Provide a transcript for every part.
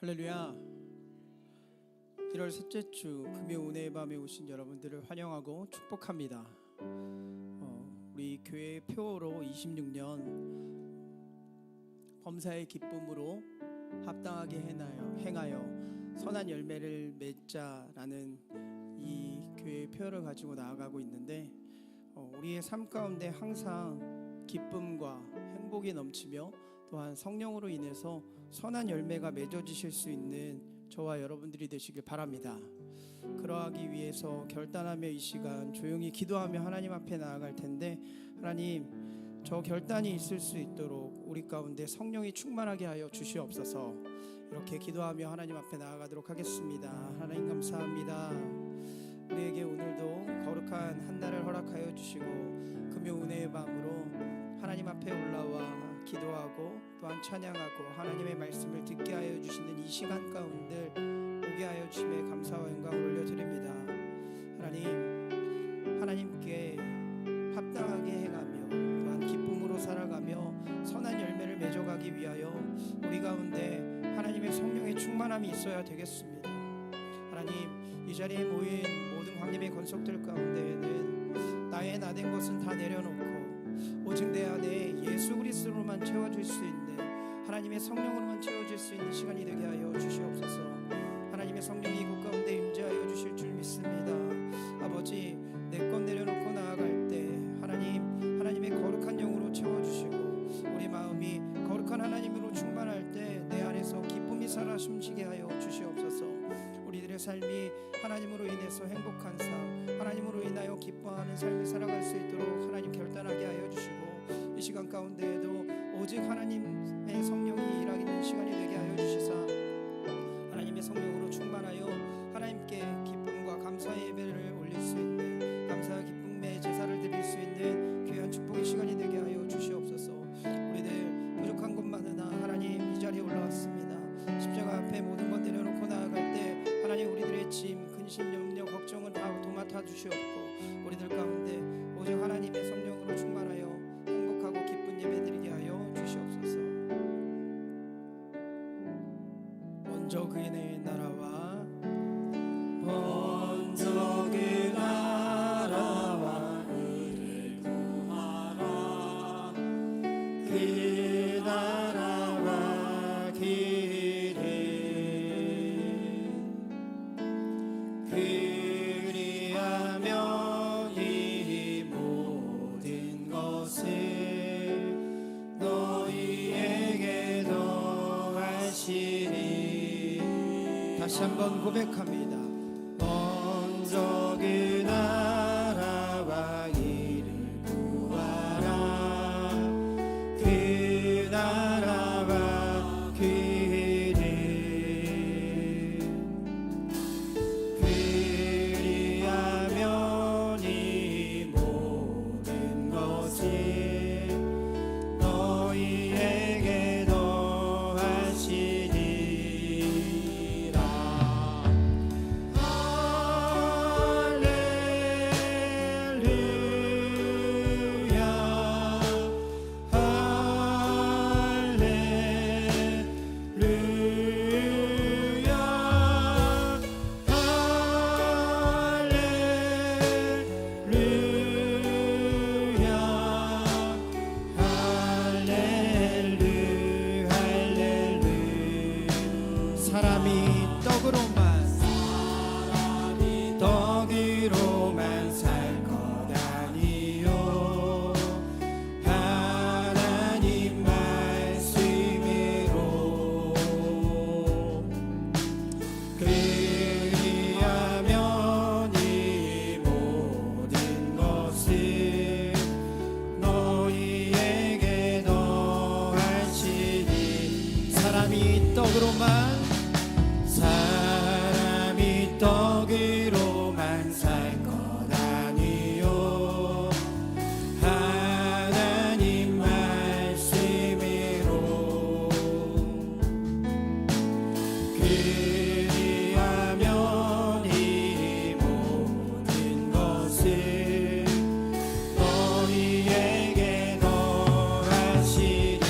할렐루야. 1월 셋째 주 금요 은혜의 밤에 오신 여러분들을 환영하고 축복합니다. 우리 교회 표어로 26년 범사의 기쁨으로 합당하게 행하여 선한 열매를 맺자라는 이 교회의 표어를 가지고 나아가고 있는데, 우리의 삶 가운데 항상 기쁨과 행복이 넘치며 또한 성령으로 인해서 선한 열매가 맺어지실 수 있는 저와 여러분들이 되시길 바랍니다. 그러하기 위해서 결단하며 이 시간 조용히 기도하며 하나님 앞에 나아갈 텐데, 하나님, 저 결단이 있을 수 있도록 우리 가운데 성령이 충만하게 하여 주시옵소서. 이렇게 기도하며 하나님 앞에 나아가도록 하겠습니다. 하나님 감사합니다. 우리에게 오늘도 거룩한 한 날을 허락하여 주시고 금요 은혜의 밤으로 하나님 앞에 올라와 기도하고 또한 찬양하고 하나님의 말씀을 듣게 하여 주시는 이 시간 가운데 오게 하여 주심에 감사와 영광을 올려드립니다. 하나님께 합당하게 행하며 또한 기쁨으로 살아가며 선한 열매를 맺어가기 위하여 우리 가운데 하나님의 성령의 충만함이 있어야 되겠습니다. 하나님, 이 자리에 모인 모든 광림의 권속들 가운데에는 나의 나된 것은 다 내려놓고 오직 내 안에 예수 그리스도로만 채워줄 수 있는, 하나님의 성령으로만 채워질 수 있는 시간이 되게 하여 주시옵소서. 하나님의 성령이 이곳 가운데 임재하여 주실 줄 믿습니다. 아버지, 내 것 내려놓고 나아갈 때 하나님의 거룩한 영으로 채워주시고 우리 마음이 거룩한 하나님으로 충만할 때 내 안에서 기쁨이 살아 숨쉬게 하여 주시옵소서. 우리들의 삶이 하나님으로 인해서 행복한 삶, 하나님으로 인하여 기뻐하는 삶을 살아갈 수 있도록 하나님 결단하게 하여 주시고, 이 시간 가운데에도 오직 하나님의 성령이 일하는 시간이 되게 하여 주시사 하나님의 성령으로 충만하여 하나님께 기쁨과 감사의 예배를 올릴 수 있는, 감사와 기쁨의 제사를 드릴 수 있는 귀한 축복의 시간이 되게 하여 주시옵소서. 우리들 부족한 것만으나 하나님 이 자리에 올라왔습니다. 십자가 앞에 모든 것 내려놓고 나아갈 때 하나님, 우리들의 짐, 근심, 염려, 걱정은 다 도맡아 주시옵고 우리들 가운데 오직 하나님의 성령으로 충만하여 행복하고 기쁜 예배 드리게 하여 주시옵소서. 먼저 그의 나라와 먼저 그 나라와 의를 구하라. 그 나라와 길을 그리하면 이 모든 것을 너희에게 더하시리. 다시 한번 고백합니다. 먼저 그 나라와 일을 구하라. 그 나라와 길을 그리하면 이 모든 것을 너희에게 더하시리라. 사람이 떡으로만 살 것 아니요 하나님 말씀으로 그리하면 이 모든 것을 너희에게 더하시니. 사람이 떡으로만 떡으로만 살 것 아니요 하나님 말씀으로 그리하면 이 모든 것을 너희에게 더하시리라.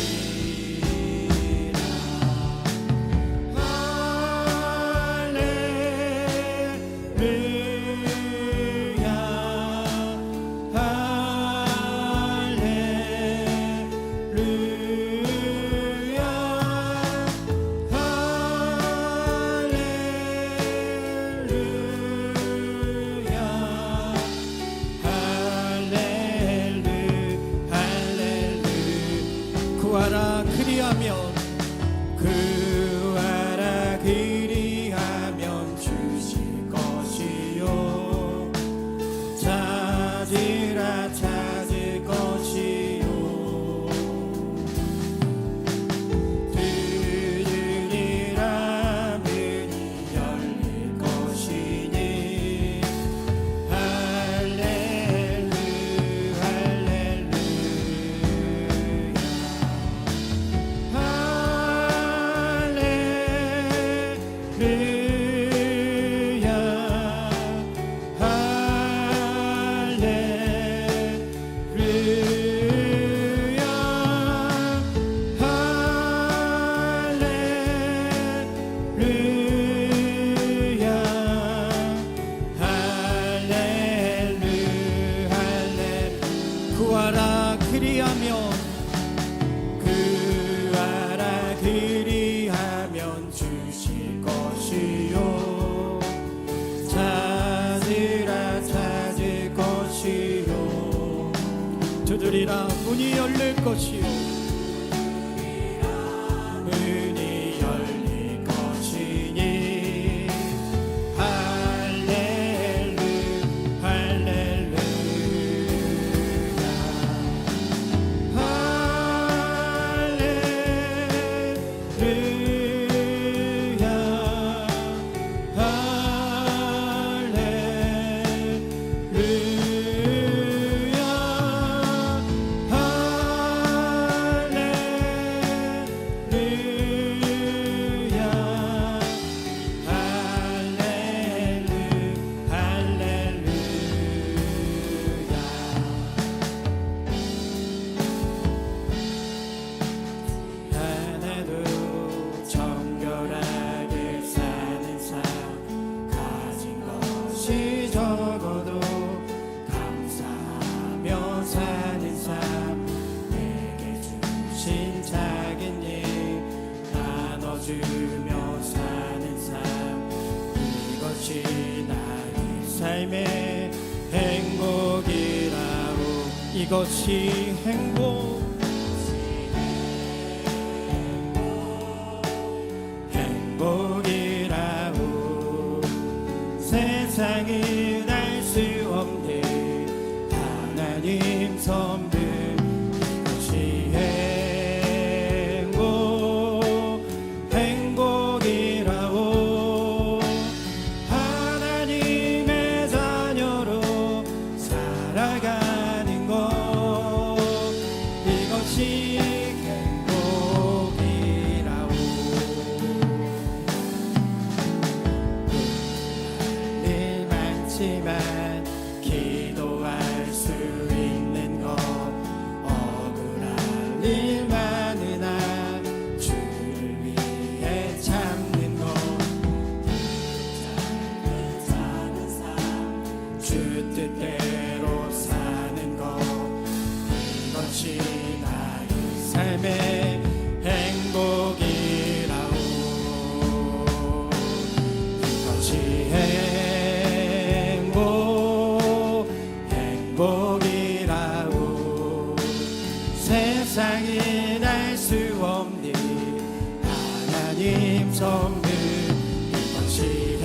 문이 열릴 것이요 문이 열릴 것이니 할렐루 할렐루야 하나도 정결하게 사는 삶 가진 것이 적어도 감사하며 사는 삶 내게 주신 작은 일 나눠주며 사는 삶 이것이 나의 삶의 행복이라오 이것이 행복 행복이라고 세상은 알 수 없는 하나님 선물 이것이 행복이라고 하나님의 자녀로 살아가는 것 이것이 행복이라고 일 많지만 기도할 수 있는 것 억울한 일 많으나 주를 위해 참는 것 사는 삶 주 뜻대로 사는 것 이것이 나의 삶의 행복이라오 이것이 행복이라고 세상이 알 수 없는 하나님 선물 이것이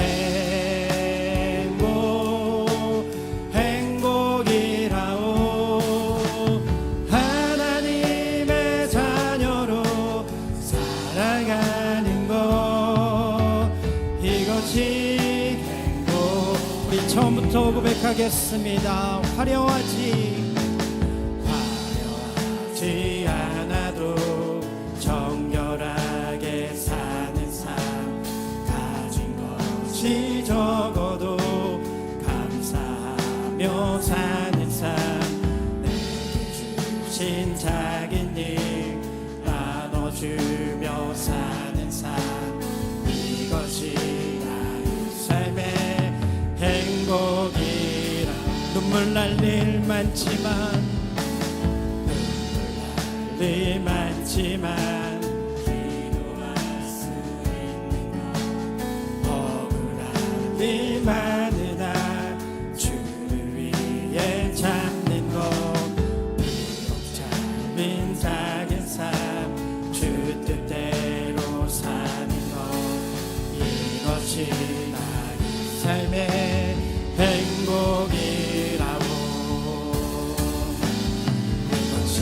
행복이라고 하나님의 자녀로 살아가는 것 이것이 행복 우리 처음부터 고백하겠습니다. 화려하지 않아도 정결하게 사는 삶 가진 것이 적어도 감사하며 사는 삶 내게 주신 작은 일 나눠주며 사는 삶 이것이 나의 삶의 행복이라 눈물 날 일 많지만 일 많지만 기도할 수 있는 것 억울한 일 많으나 주를 위해 참는 것 비록 짧은 작은 삶 주 뜻대로 사는 것 이것이 나의 삶의 행복이라고 이것이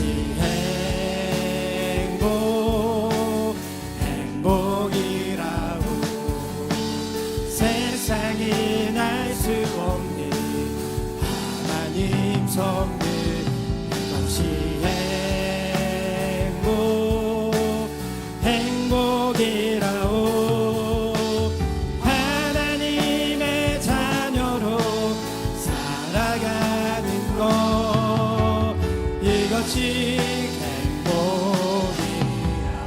행복이라고 세상이 알 수 없는 하나님 선물 이것이 행복이라고 하나님의 자녀로 살아가는 것 이것이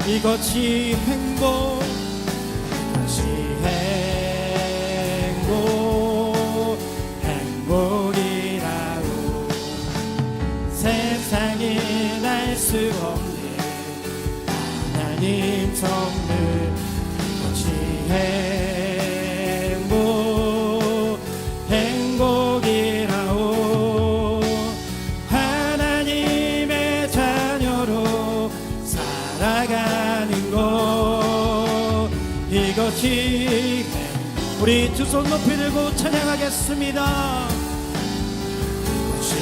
이것이 행복 이것이 행복이라고 세상이 날 수 없는 하나님 선물 이것이 행복이라고 하나님의 자 이것이 우리 두 손 높이 들고 찬양하겠습니다. 이것이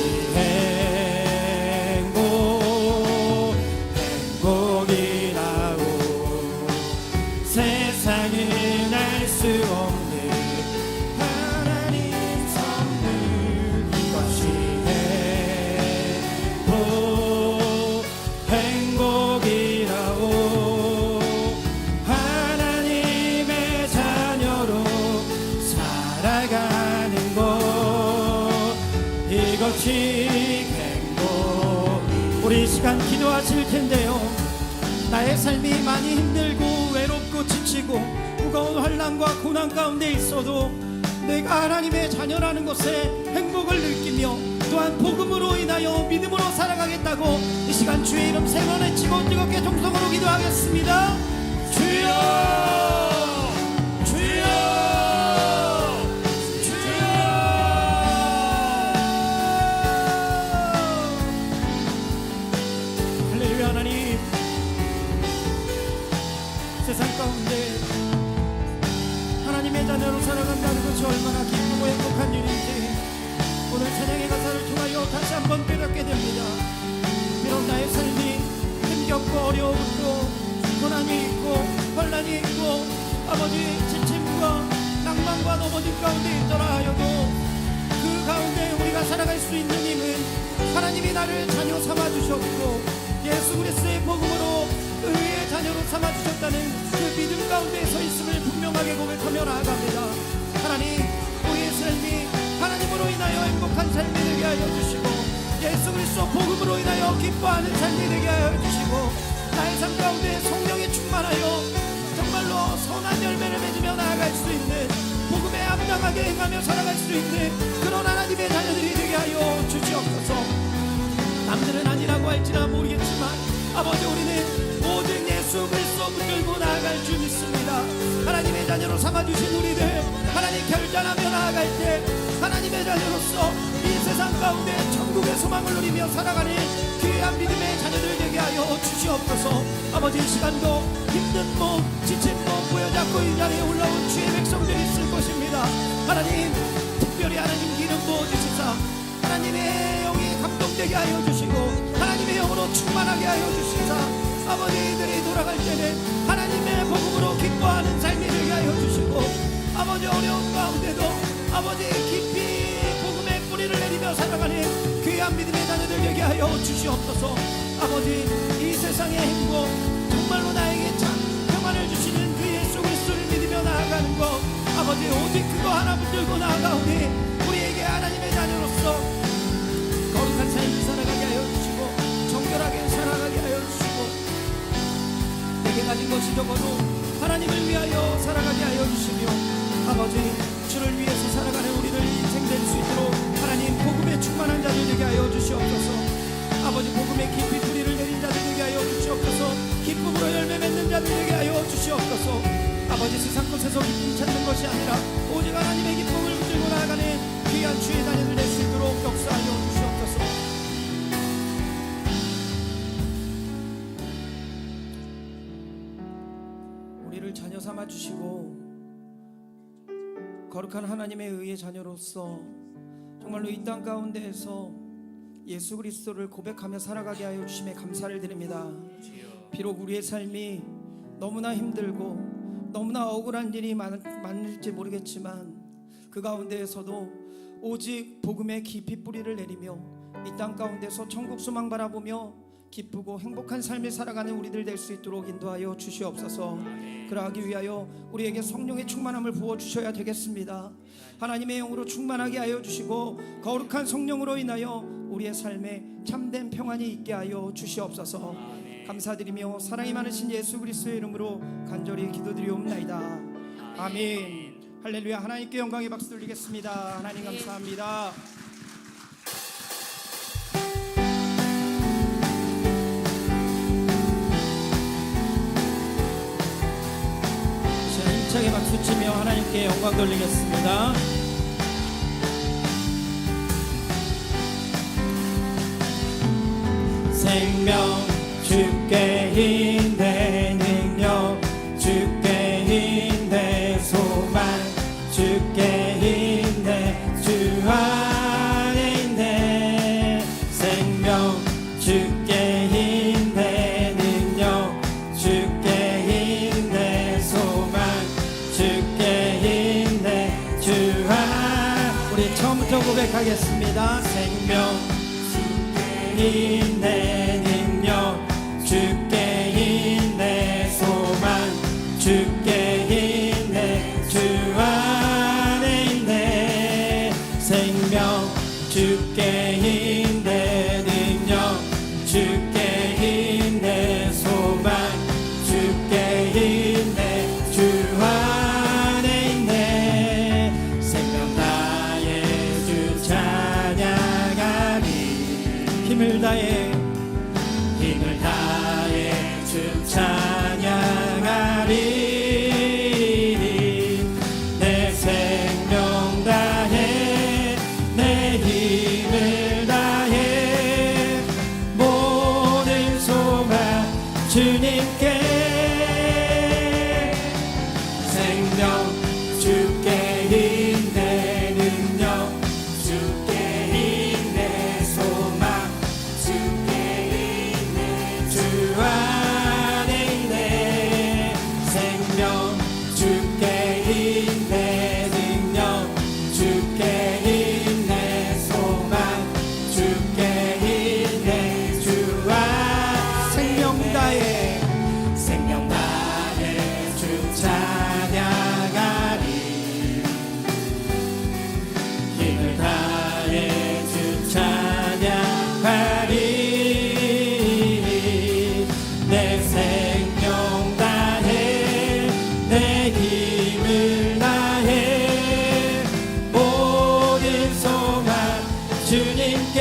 행복이라고 세상은 알 수 없는 하나님 선물. 이것이 행복이라고 하나님의 자녀로 살아가는 것. 이것이 행복. 우리 이 시간 기도하실 텐데요. 나의 삶이 많이 힘들고 외롭고 지치고 무거운 환난과 고난 가운데 있어도 내가 하나님의 자녀라는 것에 행복을 느끼며 또한 복음으로 인하여 믿음으로 살아가겠다고 이 시간 주의 이름 세 번 외치고 뜨겁게 동성으로 기도하겠습니다. 주여 주여 주여. 할렐루야. 하나님, 세상 가운데 하나님의 자녀로 살아간다는 것이 얼마나 기쁘고 행복한 일인지 오늘 찬양의 가사를 통하여 다시 한번 깨닫게 됩니다. 비록 나의 삶이 힘겹고 어려웠고 고난이 있고 환난이 있고 아버지 지침과 낭만과 넘어짐 가운데 있더라 하여도 그 가운데 우리가 살아갈 수 있는 힘은 하나님이 나를 자녀 삼아주셨고 예수 그리스도의 복음으로 의의 자녀로 삼아주셨다는 그 믿음 가운데 서 있음을 분명하게 고백하며 나아갑니다. 하나님, 우리의 삶이 하나님으로 인하여 행복한 삶이 되게 하여 주시고 예수 그리스도 복음으로 인하여 기뻐하는 삶이 되게 하여 주시고 나의 삶 가운데 성령이 충만하여 정말로 선한 열매를 맺으며 나아갈 수 있는 복음에 합당하게 행하며 살아갈 수 있는 그런 하나님의 자녀들이 되게 하여 주시옵소서. 남들은 아니라고 할지라 모르겠지만 아버지, 우리는 오직 예수 그리스도 붙들고 나아갈 줄 믿습니다. 하나님의 자녀로 삼아주신 우리들 하나님 결단하며 나아갈 때 하나님의 자녀로서 이 세상 가운데 천국의 소망을 누리며 살아가는 귀한 믿음의 자녀들 되게 하여 주시옵소서. 아버지, 이 시간도 힘든 몸 지친 몸 부여잡고 이 자리에 올라온 주의 백성들이 있을 것입니다. 하나님, 특별히 하나님 기름 부어주시사 하나님의 영이 감동되게 하여 주시고 하나님의 영으로 충만하게 하여 주시사 아버지, 이들이 돌아갈 때는 하나님의 복음으로 기뻐하는 삶이 되게 하여 주시고 아버지, 어려운 가운데도 아버지 깊이 복음의 뿌리를 내리며 살아가는 귀한 믿음의 자녀들 되게 하여 주시옵소서. 아버지, 이 세상의 행복 정말로 나에게 참 평안을 주시는 그 예수 그리스도를 믿으며 나아가는 것 아버지, 오직 그거 하나 붙들고 나아가오니 우리에게 하나님의 자녀로서 거룩한 삶을 살아가게 하여 주시고 정결하게 살아가게 하여 주시고 내게 가진 것이 적어도 하나님을 위하여 살아가게 하여 주시며 아버지, 주를 위해서 살아가는 우리들 인생 될 수 있도록 하나님 복음에 충만한 자들 되게 하여 주시옵소서. 아버지, 복음에 깊이 뿌리를 내린 자들 되게 하여 주시옵소서. 기쁨으로 열매 맺는 자들 되게 하여 주시옵소서. 아버지, 세상 것에서 기쁨 찾는 것이 아니라 오직 하나님의 기쁨을 붙들고 나아가는 귀한 주의 자녀들 될 수 있도록 역사하여 주시옵소서. 우리를 자녀 삼아 주시고 거룩한 하나님의 의의 자녀로서 정말로 이 땅 가운데에서 예수 그리스도를 고백하며 살아가게 하여 주심에 감사를 드립니다. 비록 우리의 삶이 너무나 힘들고 너무나 억울한 일이 많을지 모르겠지만 그 가운데에서도 오직 복음의 깊이 뿌리를 내리며 이 땅 가운데서 천국 소망 바라보며 기쁘고 행복한 삶을 살아가는 우리들 될 수 있도록 인도하여 주시옵소서. 그러하기 위하여 우리에게 성령의 충만함을 부어주셔야 되겠습니다. 하나님의 영으로 충만하게 하여 주시고 거룩한 성령으로 인하여 우리의 삶에 참된 평안이 있게 하여 주시옵소서. 감사드리며 사랑이 많으신 예수 그리스도의 이름으로 간절히 기도드리옵나이다. 아멘. 할렐루야. 하나님께 영광의 박수 돌리겠습니다. 하나님 감사합니다. 힘차게 박수치며 하나님께 영광 돌리겠습니다. 생명 주께 인대 능력 주께 인대 주께 있네 주와 우리 처음부터 고백하겠습니다. 생명 주께 있네 능력 주께 있네 소망 주께 있네 주 안에 있네 생명 주께 있네 능력 주께 있네 소망 주께 있네 주 안에 있네 생명 다해 주 찬양하리 힘을 다해 주 찬양하리 내 생명 다해 내 힘을 다해 모든 소망 주님께 생명 주께 있네 능력 주께 있네 소망 주께 있네 주 안에 있네 생명 주께 있네 능력 주께 있네 소망 주께 있네 주 안 생명 다해 주 찬양하리 힘을 다해 주 찬양하리 내 생명 다해 내 힘을 다해 모든 소망 주님께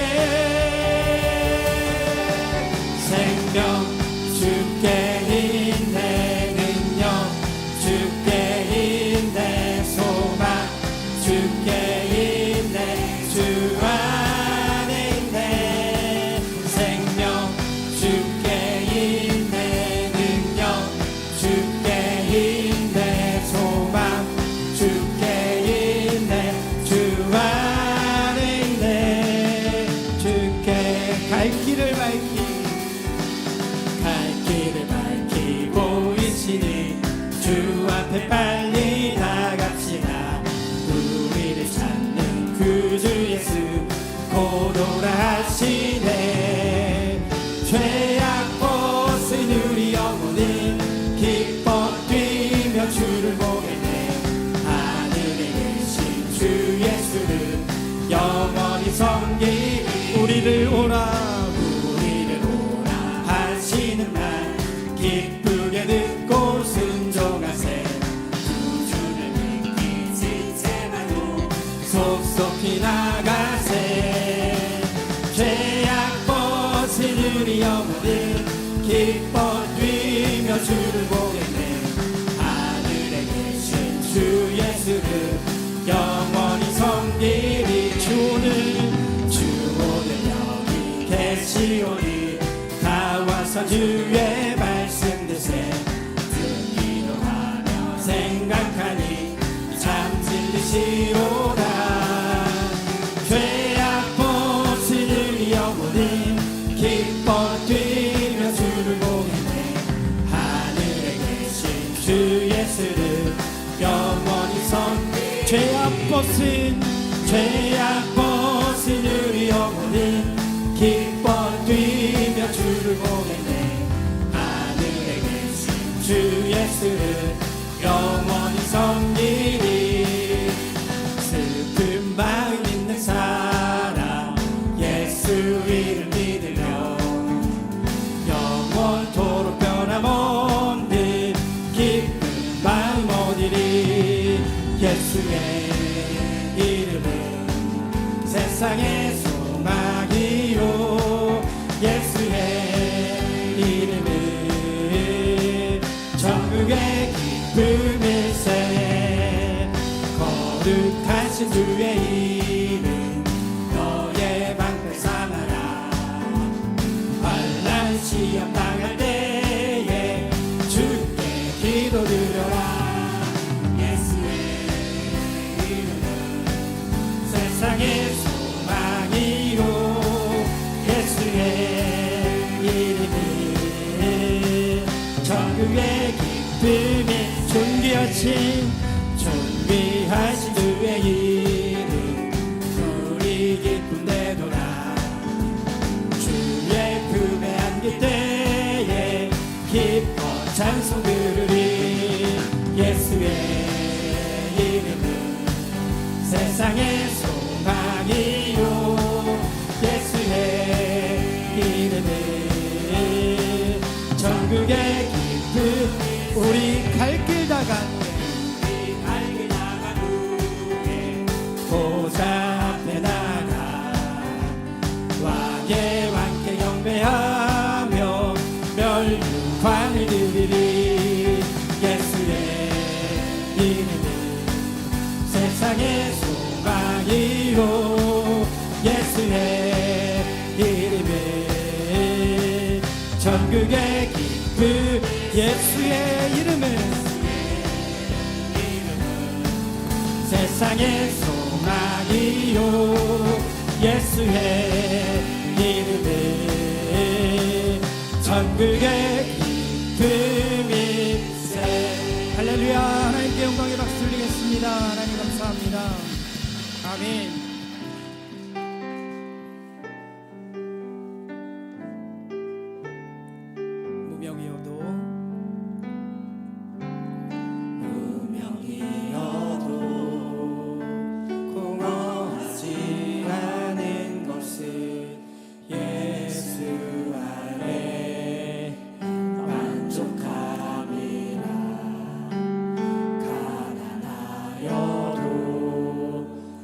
생명 주께 있네 능력 주께 있네 소망 주께 있네 주 안에 있네 생명 주께 있네 능력 주께 있네 소망 주께 있네 주 안에 있네 주께 갈 길을 밝히고 있으니 주 앞에 빨리 나갑시다 우리를 찾는 구주 예수 고도라 하시네 죄악 벗은 우리 영혼은 기뻐 뛰며 주를 보겠네 하늘에 계신 주 예수를 영원히 섬기리 우리를 오라 하시는 말 기쁘게 듣고 순종하세 구주를 믿기 지체말고 속속히 나가세 죄악 벗은 우리 영혼은 기뻐 뛰며 주를 보겠네 하늘에 계신 주 예수를 영원히 섬기리 주 오늘 여기 계시오니 다 와서 주의 말씀 드세 듣기도 하며 생각하니 참 진리시로다 죄악 벗은 우리 영혼은 기뻐 뛰며 주를 보겠네 하늘에 계신 주 예수를 영원히 섬기 죄악 벗은 우리 영혼은 기뻐 뛰며 주를 보겠네 하늘에 계신 주 예수를 영원히 섬기리 슬픈 마음 있는 사람 예수 이름 믿으며 영원토록 변함없는 기쁜 마음 얻으리 예수의 이름은 세상의 소망이요 예수의 이름은 천국의 기쁨일세 거룩하신 주의 이름 너의 방패 삼아라 환난 시험 당할 때에 주께 기도드려라 세상의 소망이요 예수의 이름이 천국의 기쁨이 존귀하신 찬송 부르리. 예수의 이름은 세상의 소망이요. 예수의 이름은 전국의 기쁨. 우리 갈 길 다간 보좌 앞에 나가 왕의 왕께 경배하며 멸류관을 드리리. 예수의 이름은 세상의 소망이요. 예수의 이름은 전국의 기쁨. 예수의 이름은 세상의 소망이요. 예수의 이름은 전국의 기쁨일세. 할렐루야. 하나님께 영광의 박수 드리겠습니다. 하나님 감사합니다. 아멘.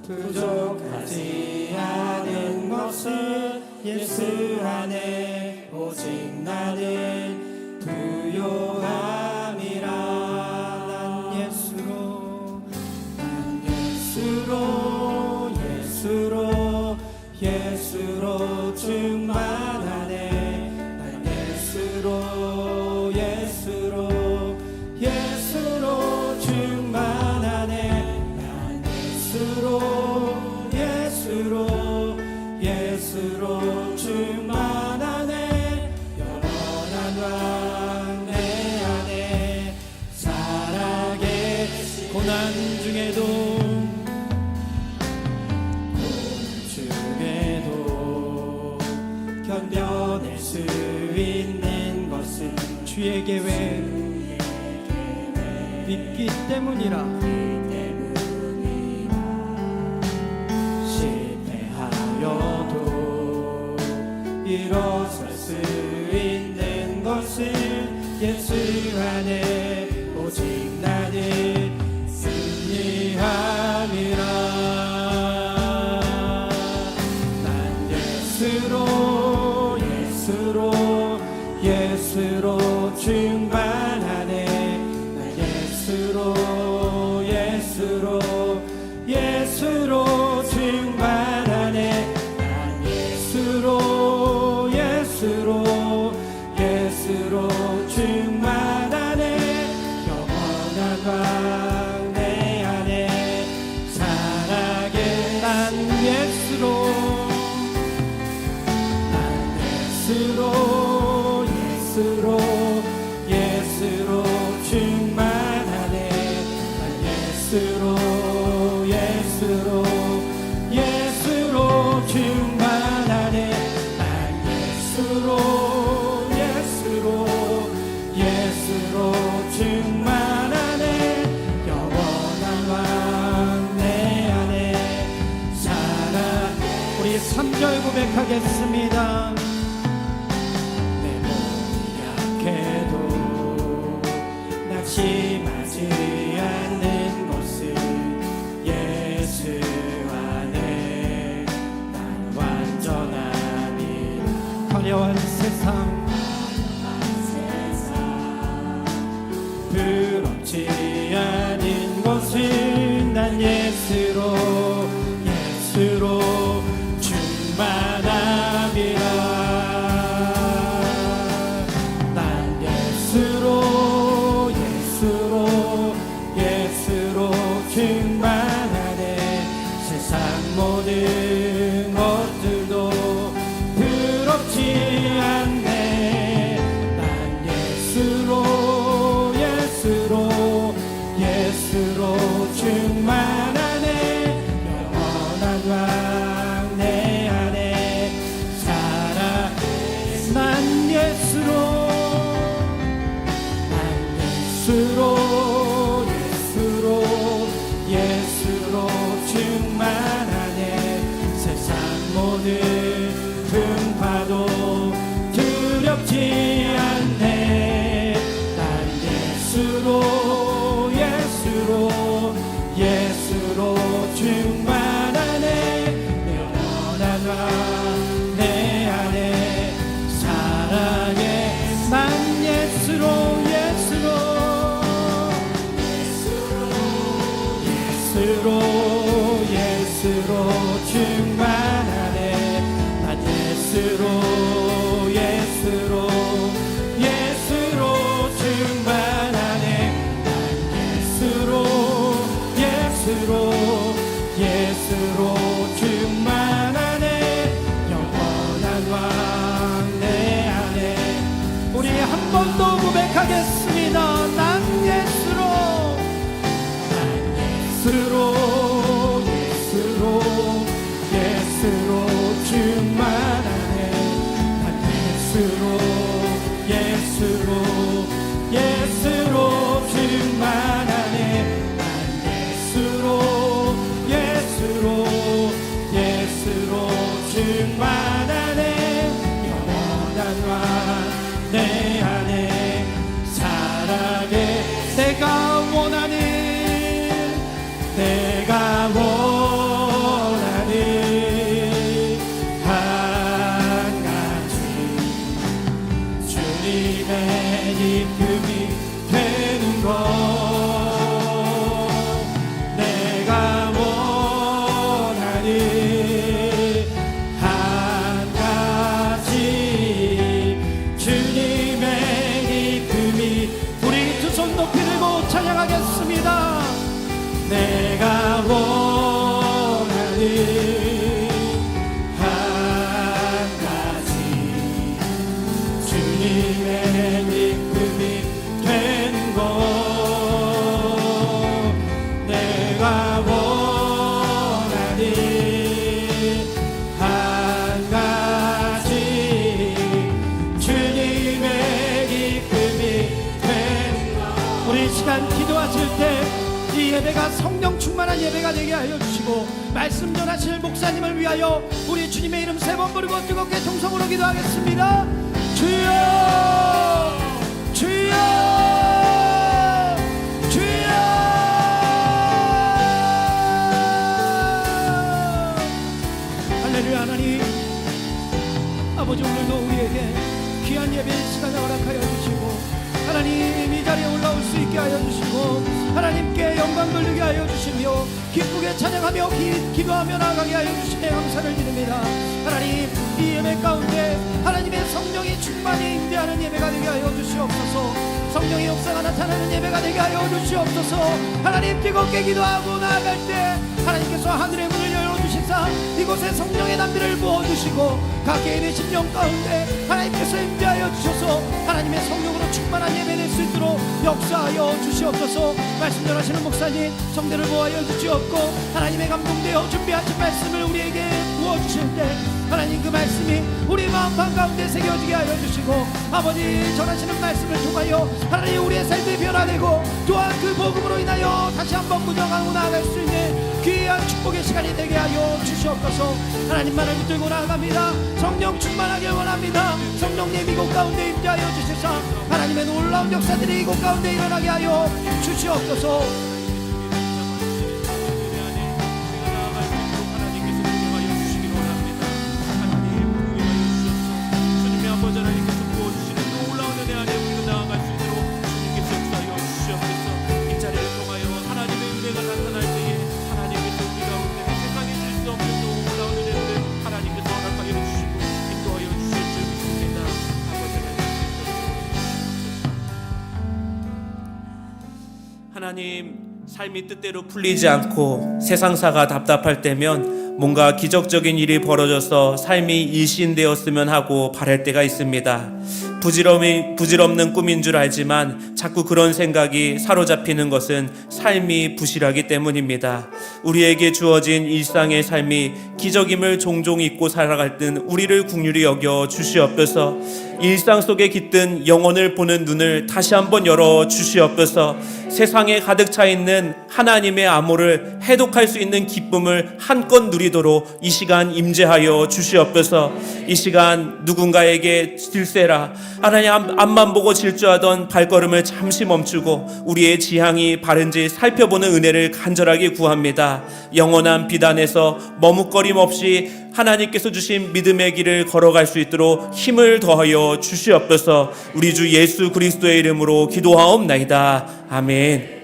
부족하지 않은 것은 예수 안에 오직 나는 부요함이라. 난 예수로 충만하네. 난 예수로 충만하네. 난 예수로 충만하네. 영원한 왕 내 안에 살아계시. 고난 중에도 견뎌낼 수 있는 것은 주의 계획 믿기 때문이라. 실패하여도 일어설 수 있는 것은 예수 안에 오직 나는 승리함이라. 난 예수로 충만하네. 난 예수로 충만하네. 난 예수로 충만하네. 영원한 왕 내 안에 살아계. 난 예수로 충만하네. 난 예수로 충만하네. 난 예수로 충만하네. 영원한 왕 내 안에 살아. 우리 3절 고백하겠습니다. 낙심하지 않는 것은 예수 안에 난 완전함이라. 화려한 세상 부럽지 않은 것은 난 예수로 충만함이라. 난 예수로 충만하네. 세상 모든 것들도 부럽지 않네. 난 예수로 충만하네. 영원한 왕 내 안에 살아. 난 예수로 예수로 충만하네. 영원한 왕 내 안에 사랑의 만 예수로 충만하네. 난 예수로 충만하네. 난 예수로 충만하네. 영원한 왕 내 안에. 우리 한 번 더 고백하겠습니다. 난 예수로 충만하네. 난 예수로 충만하네. 난 예수로 충만하네. 영원한 왕 내 안에 사랑해. 내가 원하는 한 가지 주님의 기쁨이 되는 것. 내가 원하는 한 가지 주님의 기쁨이. 우리 두 손 높이 들고 찬양하겠습니다. 내가 원하는 한 가지 주님의 기쁨이 되는 것. 내가 원하는 한 가지 주님의 기쁨이 되는 것. 우리 시간 기도하실 때 이 예배가 성령 충만한 예배가 되게 하여 주시고, 말씀 전하실 목사님을 위하여 우리 주님의 이름 세 번 부르고 뜨겁게 통성으로 기도하겠습니다. 주여, 주여, 주여. 할렐루야. 하나님 아버지, 오늘도 우리에게 귀한 예배의 시간을 허락하여 주시고, 하나님 이 자리에 올라올 수 있게 하여 주시고, 하나님께 영광 돌리게 하여 주시며 기쁘게 찬양하며 기도하며 나아가게 하여 주시네 감사를 드립니다. 하나님 이 예배 가운데 하나님의 성령이 충만히 임재하는 예배가 되게 하여 주시옵소서. 성령의 역사가 나타나는 예배가 되게 하여 주시옵소서. 하나님 뜨겁게 기도하고 나아갈 때 하나님께서 하늘의 문을 열어주시사 이곳에 성령의 남들을 부어주시고 각 개인의 심령 가운데 하나님께서 임재하여 주셔서 하나님의 성령으로 충만한 예배 될 수 있도록 역사하여 주시옵소서. 말씀 전하시는 목사님 성대를 보하여 주시옵고, 하나님의 감동되어 준비하신 말씀을 우리에게 부어주실 때 하나님 그 말씀이 우리 마음 가운데 새겨지게 하여 주시고, 아버지 전하시는 말씀을 통하여 하나님 우리의 삶이 변화되고 또한 그 복음으로 인하여 다시 한번 구정하고 나아갈 수 있는 귀한 축복의 시간이 되게 하여 주시옵소서. 하나님만을 붙들고 나아갑니다. 성령 충만하길 원합니다. 성령님 이곳 가운데 임재하여 주시사 하나님의 놀라운 역사들이 이곳 가운데 일어나게 하여 주시옵소서. 하나님, 삶이 뜻대로 풀리지 않고 세상사가 답답할 때면 뭔가 기적적인 일이 벌어져서 삶이 일신되었으면 하고 바랄 때가 있습니다. 부질없는 꿈인 줄 알지만 자꾸 그런 생각이 사로잡히는 것은 삶이 부실하기 때문입니다. 우리에게 주어진 일상의 삶이 기적임을 종종 잊고 살아갈 듯 우리를 긍휼히 여겨 주시옵소서. 일상 속에 깃든 영혼을 보는 눈을 다시 한번 열어 주시옵소서. 세상에 가득 차 있는 하나님의 암호를 해독할 수 있는 기쁨을 한껏 누리도록 이 시간 임재하여 주시옵소서. 이 시간 누군가에게 질세라, 하나님 앞만 보고 질주하던 발걸음을 잠시 멈추고 우리의 지향이 바른지 살펴보는 은혜를 간절하게 구합니다. 영원한 비단에서 머뭇거림 없이 하나님께서 주신 믿음의 길을 걸어갈 수 있도록 힘을 더하여 주시옵소서. 우리 주 예수 그리스도의 이름으로 기도하옵나이다. 아멘.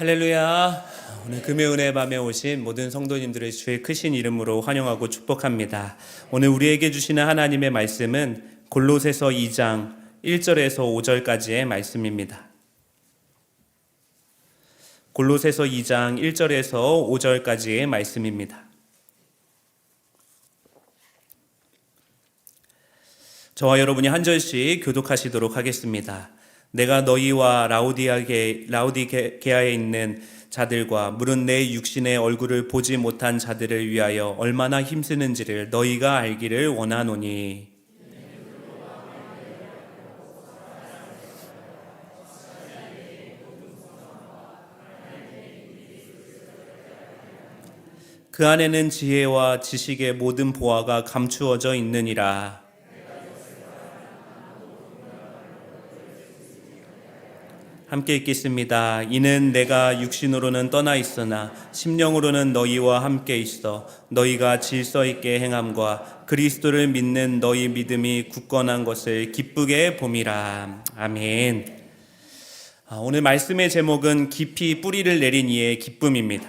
할렐루야. 오늘 금요 은혜 밤에 오신 모든 성도님들의 주의 크신 이름으로 환영하고 축복합니다. 오늘 우리에게 주시는 하나님의 말씀은 골로새서 2장 1절에서 5절까지의 말씀입니다. 골로새서 2장 1절에서 5절까지의 말씀입니다. 저와 여러분이 한 절씩 교독하시도록 하겠습니다. 내가 너희와 라우디게아에 있는 자들과 물은 내 육신의 얼굴을 보지 못한 자들을 위하여 얼마나 힘쓰는지를 너희가 알기를 원하노니, 그 안에는 지혜와 지식의 모든 보화가 감추어져 있느니라. 함께 읽겠습니다. 이는 내가 육신으로는 떠나 있으나 심령으로는 너희와 함께 있어 너희가 질서 있게 행함과 그리스도를 믿는 너희 믿음이 굳건한 것을 기쁘게 봄이라. 아멘. 오늘 말씀의 제목은 깊이 뿌리를 내린 이의 기쁨입니다.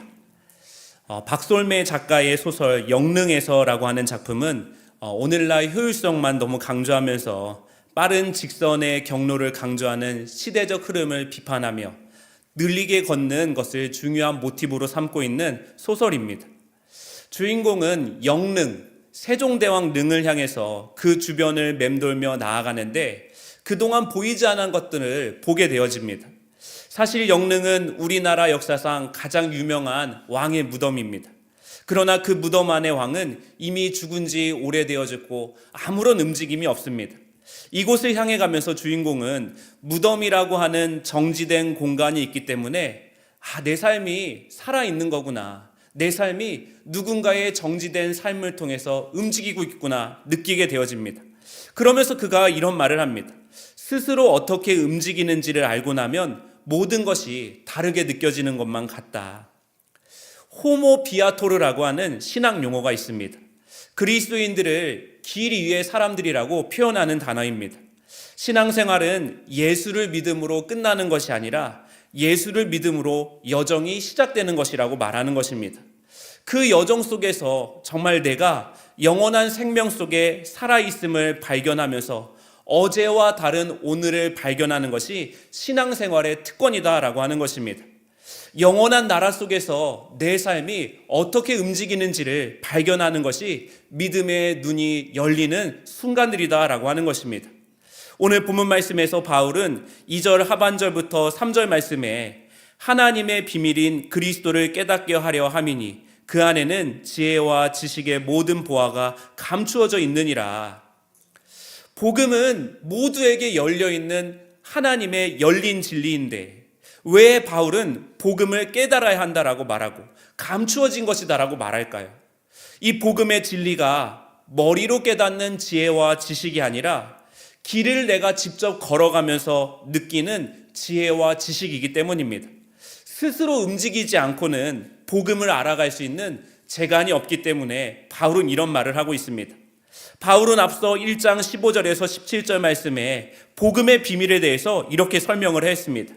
박솔매 작가의 소설 영릉에서라고 하는 작품은 오늘날 효율성만 너무 강조하면서 빠른 직선의 경로를 강조하는 시대적 흐름을 비판하며 느리게 걷는 것을 중요한 모티브로 삼고 있는 소설입니다. 주인공은 영릉, 세종대왕 릉을 향해서 그 주변을 맴돌며 나아가는데 그동안 보이지 않은 것들을 보게 되어집니다. 사실 영릉은 우리나라 역사상 가장 유명한 왕의 무덤입니다. 그러나 그 무덤 안의 왕은 이미 죽은 지 오래되어졌고 아무런 움직임이 없습니다. 이곳을 향해 가면서 주인공은 무덤이라고 하는 정지된 공간이 있기 때문에 내 삶이 살아있는 거구나, 내 삶이 누군가의 정지된 삶을 통해서 움직이고 있구나 느끼게 되어집니다. 그러면서 그가 이런 말을 합니다. 스스로 어떻게 움직이는지를 알고 나면 모든 것이 다르게 느껴지는 것만 같다. 호모 비아토르라고 하는 신학 용어가 있습니다. 그리스도인들을 길 위의 사람들이라고 표현하는 단어입니다. 신앙생활은 예수를 믿음으로 끝나는 것이 아니라 예수를 믿음으로 여정이 시작되는 것이라고 말하는 것입니다. 그 여정 속에서 정말 내가 영원한 생명 속에 살아있음을 발견하면서 어제와 다른 오늘을 발견하는 것이 신앙생활의 특권이다라고 하는 것입니다. 영원한 나라 속에서 내 삶이 어떻게 움직이는지를 발견하는 것이 믿음의 눈이 열리는 순간들이다라고 하는 것입니다. 오늘 본문 말씀에서 바울은 2절 하반절부터 3절 말씀에 하나님의 비밀인 그리스도를 깨닫게 하려 함이니 그 안에는 지혜와 지식의 모든 보화가 감추어져 있느니라. 복음은 모두에게 열려있는 하나님의 열린 진리인데 왜 바울은 복음을 깨달아야 한다라고 말하고 감추어진 것이다라고 말할까요? 이 복음의 진리가 머리로 깨닫는 지혜와 지식이 아니라 길을 내가 직접 걸어가면서 느끼는 지혜와 지식이기 때문입니다. 스스로 움직이지 않고는 복음을 알아갈 수 있는 재간이 없기 때문에 바울은 이런 말을 하고 있습니다. 바울은 앞서 1장 15절에서 17절 말씀에 복음의 비밀에 대해서 이렇게 설명을 했습니다.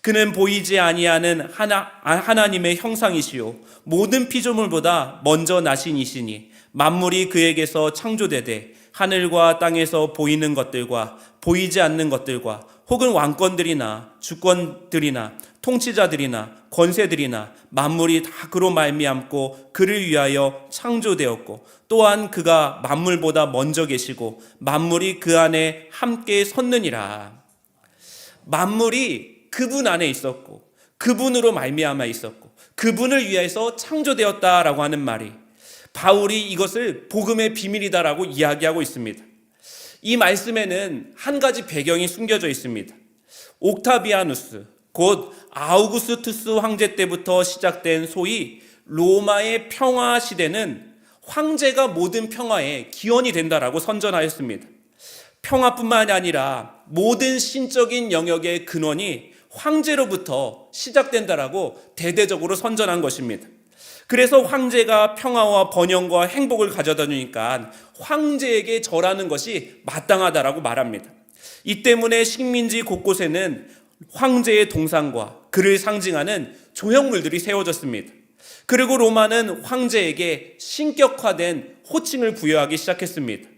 그는 보이지 아니하는 하나님의 형상이시요 모든 피조물보다 먼저 나신 이시니 만물이 그에게서 창조되되 하늘과 땅에서 보이는 것들과 보이지 않는 것들과 혹은 왕권들이나 주권들이나 통치자들이나 권세들이나 만물이 다 그로 말미암고 그를 위하여 창조되었고 또한 그가 만물보다 먼저 계시고 만물이 그 안에 함께 섰느니라. 만물이 그분 안에 있었고 그분으로 말미암아 있었고 그분을 위해서 창조되었다라고 하는 말이 바울이 이것을 복음의 비밀이다라고 이야기하고 있습니다. 이 말씀에는 한 가지 배경이 숨겨져 있습니다. 옥타비아누스 곧 아우구스투스 황제 때부터 시작된 소위 로마의 평화 시대는 황제가 모든 평화의 기원이 된다라고 선전하였습니다. 평화뿐만 아니라 모든 신적인 영역의 근원이 황제로부터 시작된다라고 대대적으로 선전한 것입니다. 그래서 황제가 평화와 번영과 행복을 가져다 주니까 황제에게 절하는 것이 마땅하다라고 말합니다. 이 때문에 식민지 곳곳에는 황제의 동상과 그를 상징하는 조형물들이 세워졌습니다. 그리고 로마는 황제에게 신격화된 호칭을 부여하기 시작했습니다.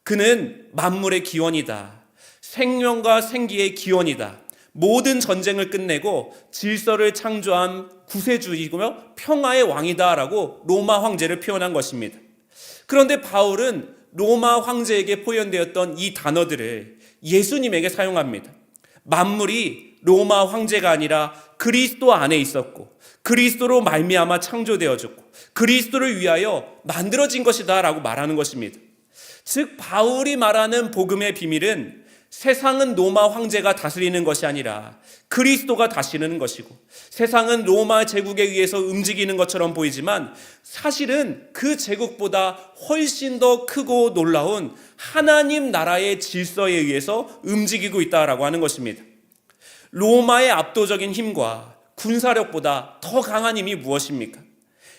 그는 만물의 기원이다. 생명과 생기의 기원이다. 모든 전쟁을 끝내고 질서를 창조한 구세주이며 평화의 왕이다라고 로마 황제를 표현한 것입니다. 그런데 바울은 로마 황제에게 표현되었던 이 단어들을 예수님에게 사용합니다. 만물이 로마 황제가 아니라 그리스도 안에 있었고 그리스도로 말미암아 창조되어졌고 그리스도를 위하여 만들어진 것이다 라고 말하는 것입니다. 즉 바울이 말하는 복음의 비밀은 세상은 로마 황제가 다스리는 것이 아니라 그리스도가 다스리는 것이고 세상은 로마 제국에 의해서 움직이는 것처럼 보이지만 사실은 그 제국보다 훨씬 더 크고 놀라운 하나님 나라의 질서에 의해서 움직이고 있다라고 하는 것입니다. 로마의 압도적인 힘과 군사력보다 더 강한 힘이 무엇입니까?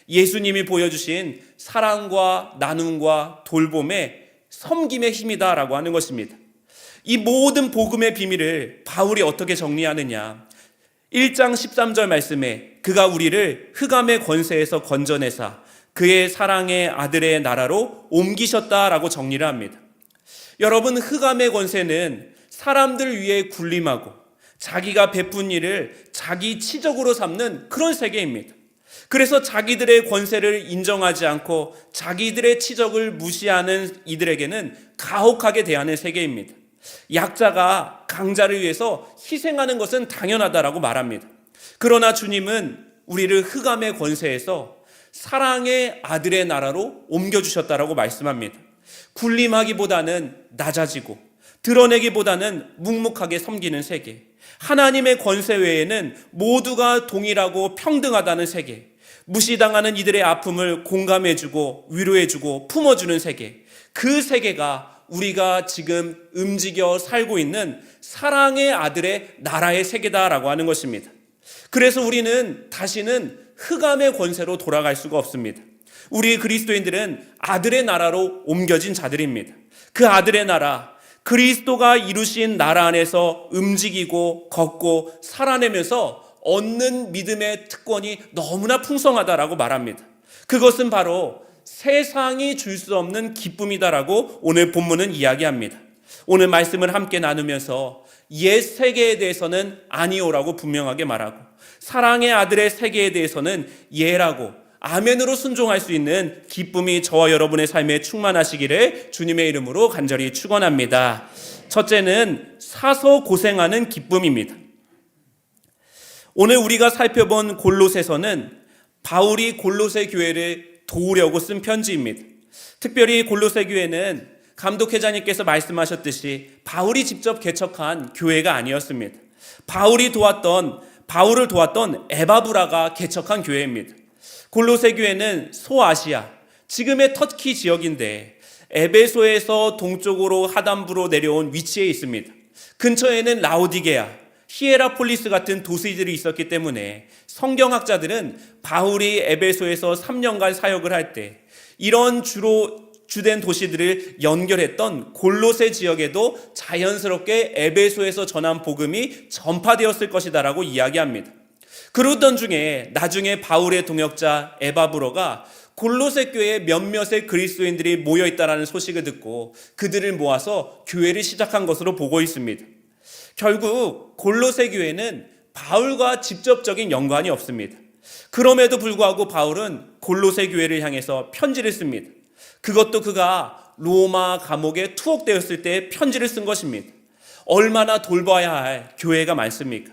예수님이 보여주신 사랑과 나눔과 돌봄의 섬김의 힘이다라고 하는 것입니다. 이 모든 복음의 비밀을 바울이 어떻게 정리하느냐? 1장 13절 말씀에 그가 우리를 흑암의 권세에서 건져내사 그의 사랑의 아들의 나라로 옮기셨다라고 정리를 합니다. 여러분, 흑암의 권세는 사람들 위해 군림하고 자기가 베푼 일을 자기 치적으로 삼는 그런 세계입니다. 그래서 자기들의 권세를 인정하지 않고 자기들의 치적을 무시하는 이들에게는 가혹하게 대하는 세계입니다. 약자가 강자를 위해서 희생하는 것은 당연하다라고 말합니다. 그러나 주님은 우리를 흑암의 권세에서 사랑의 아들의 나라로 옮겨주셨다라고 말씀합니다. 군림하기보다는 낮아지고 드러내기보다는 묵묵하게 섬기는 세계, 하나님의 권세 외에는 모두가 동일하고 평등하다는 세계, 무시당하는 이들의 아픔을 공감해주고 위로해주고 품어주는 세계, 그 세계가 우리가 지금 움직여 살고 있는 사랑의 아들의 나라의 세계다라고 하는 것입니다. 그래서 우리는 다시는 흑암의 권세로 돌아갈 수가 없습니다. 우리 그리스도인들은 아들의 나라로 옮겨진 자들입니다. 그 아들의 나라, 그리스도가 이루신 나라 안에서 움직이고 걷고 살아내면서 얻는 믿음의 특권이 너무나 풍성하다라고 말합니다. 그것은 바로 세상이 줄 수 없는 기쁨이다라고 오늘 본문은 이야기합니다. 오늘 말씀을 함께 나누면서 옛 세계에 대해서는 아니오라고 분명하게 말하고 사랑의 아들의 세계에 대해서는 예라고 아멘으로 순종할 수 있는 기쁨이 저와 여러분의 삶에 충만하시기를 주님의 이름으로 간절히 축원합니다. 첫째는 사서 고생하는 기쁨입니다. 오늘 우리가 살펴본 골로새서는 바울이 골로새 교회를 도우려고 쓴 편지입니다. 특별히 골로새 교회는 감독회장님께서 말씀하셨듯이 바울이 직접 개척한 교회가 아니었습니다. 바울을 도왔던 에바브라가 개척한 교회입니다. 골로새 교회는 소아시아, 지금의 터키 지역인데 에베소에서 동쪽으로 하단부로 내려온 위치에 있습니다. 근처에는 라오디게아, 히에라폴리스 같은 도시들이 있었기 때문에 성경학자들은 바울이 에베소에서 3년간 사역을 할 때 이런 주된 도시들을 연결했던 골로새 지역에도 자연스럽게 에베소에서 전한 복음이 전파되었을 것이다라고 이야기합니다. 그러던 중에 나중에 바울의 동역자 에바브로가 골로새 교회에 몇몇의 그리스도인들이 모여있다는 소식을 듣고 그들을 모아서 교회를 시작한 것으로 보고 있습니다. 결국 골로새 교회는 바울과 직접적인 연관이 없습니다. 그럼에도 불구하고 바울은 골로새 교회를 향해서 편지를 씁니다. 그것도 그가 로마 감옥에 투옥되었을 때 편지를 쓴 것입니다. 얼마나 돌봐야 할 교회가 많습니까?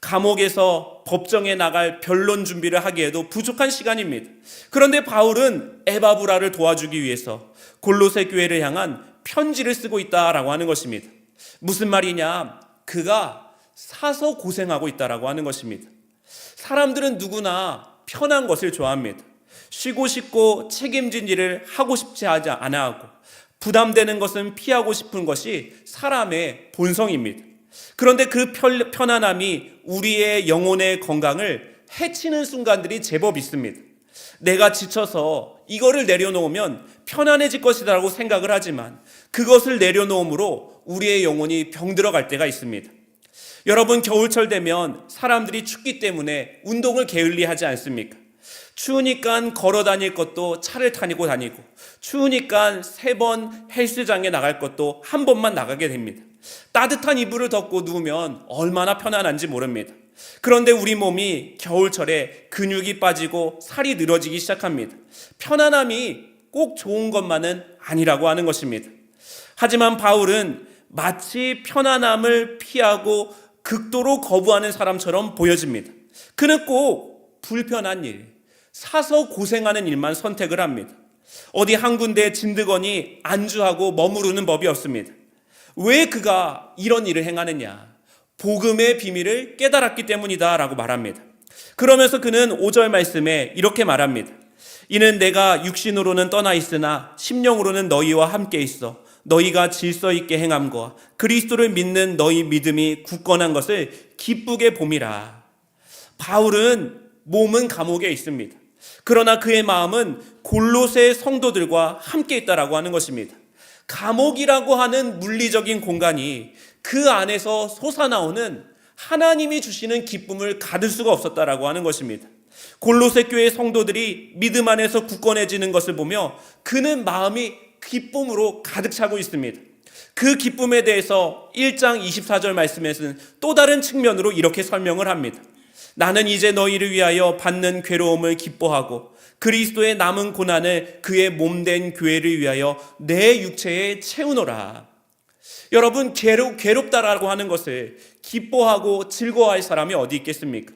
감옥에서 법정에 나갈 변론 준비를 하기에도 부족한 시간입니다. 그런데 바울은 에바브라를 도와주기 위해서 골로새 교회를 향한 편지를 쓰고 있다라고 하는 것입니다. 무슨 말이냐? 그가 사서 고생하고 있다라고 하는 것입니다. 사람들은 누구나 편한 것을 좋아합니다. 쉬고 싶고 책임진 일을 하고 싶지 않아 하고 부담되는 것은 피하고 싶은 것이 사람의 본성입니다. 그런데 그 편안함이 우리의 영혼의 건강을 해치는 순간들이 제법 있습니다. 내가 지쳐서 이거를 내려놓으면 편안해질 것이라고 생각을 하지만 그것을 내려놓음으로 우리의 영혼이 병들어갈 때가 있습니다. 여러분, 겨울철 되면 사람들이 춥기 때문에 운동을 게을리하지 않습니까? 추우니까 걸어 다닐 것도 차를 타고 다니고, 추우니까 3번 헬스장에 나갈 것도 한 번만 나가게 됩니다. 따뜻한 이불을 덮고 누우면 얼마나 편안한지 모릅니다. 그런데 우리 몸이 겨울철에 근육이 빠지고 살이 늘어지기 시작합니다. 편안함이 꼭 좋은 것만은 아니라고 하는 것입니다. 하지만 바울은 마치 편안함을 피하고 극도로 거부하는 사람처럼 보여집니다. 그는 꼭 불편한 일, 사서 고생하는 일만 선택을 합니다. 어디 한 군데 진드거니 안주하고 머무르는 법이 없습니다. 왜 그가 이런 일을 행하느냐? 복음의 비밀을 깨달았기 때문이다 라고 말합니다. 그러면서 그는 5절 말씀에 이렇게 말합니다. 이는 내가 육신으로는 떠나 있으나 심령으로는 너희와 함께 있어 너희가 질서 있게 행함과 그리스도를 믿는 너희 믿음이 굳건한 것을 기쁘게 봄이라. 바울은 몸은 감옥에 있습니다. 그러나 그의 마음은 골로새 성도들과 함께 있다라고 하는 것입니다. 감옥이라고 하는 물리적인 공간이 그 안에서 솟아나오는 하나님이 주시는 기쁨을 가둘 수가 없었다라고 하는 것입니다. 골로새 교회 성도들이 믿음 안에서 굳건해지는 것을 보며 그는 마음이 기쁨으로 가득 차고 있습니다. 그 기쁨에 대해서 1장 24절 말씀에서는 또 다른 측면으로 이렇게 설명을 합니다. 나는 이제 너희를 위하여 받는 괴로움을 기뻐하고 그리스도의 남은 고난을 그의 몸된 교회를 위하여 내 육체에 채우노라. 여러분, 괴롭다라고 하는 것을 기뻐하고 즐거워할 사람이 어디 있겠습니까?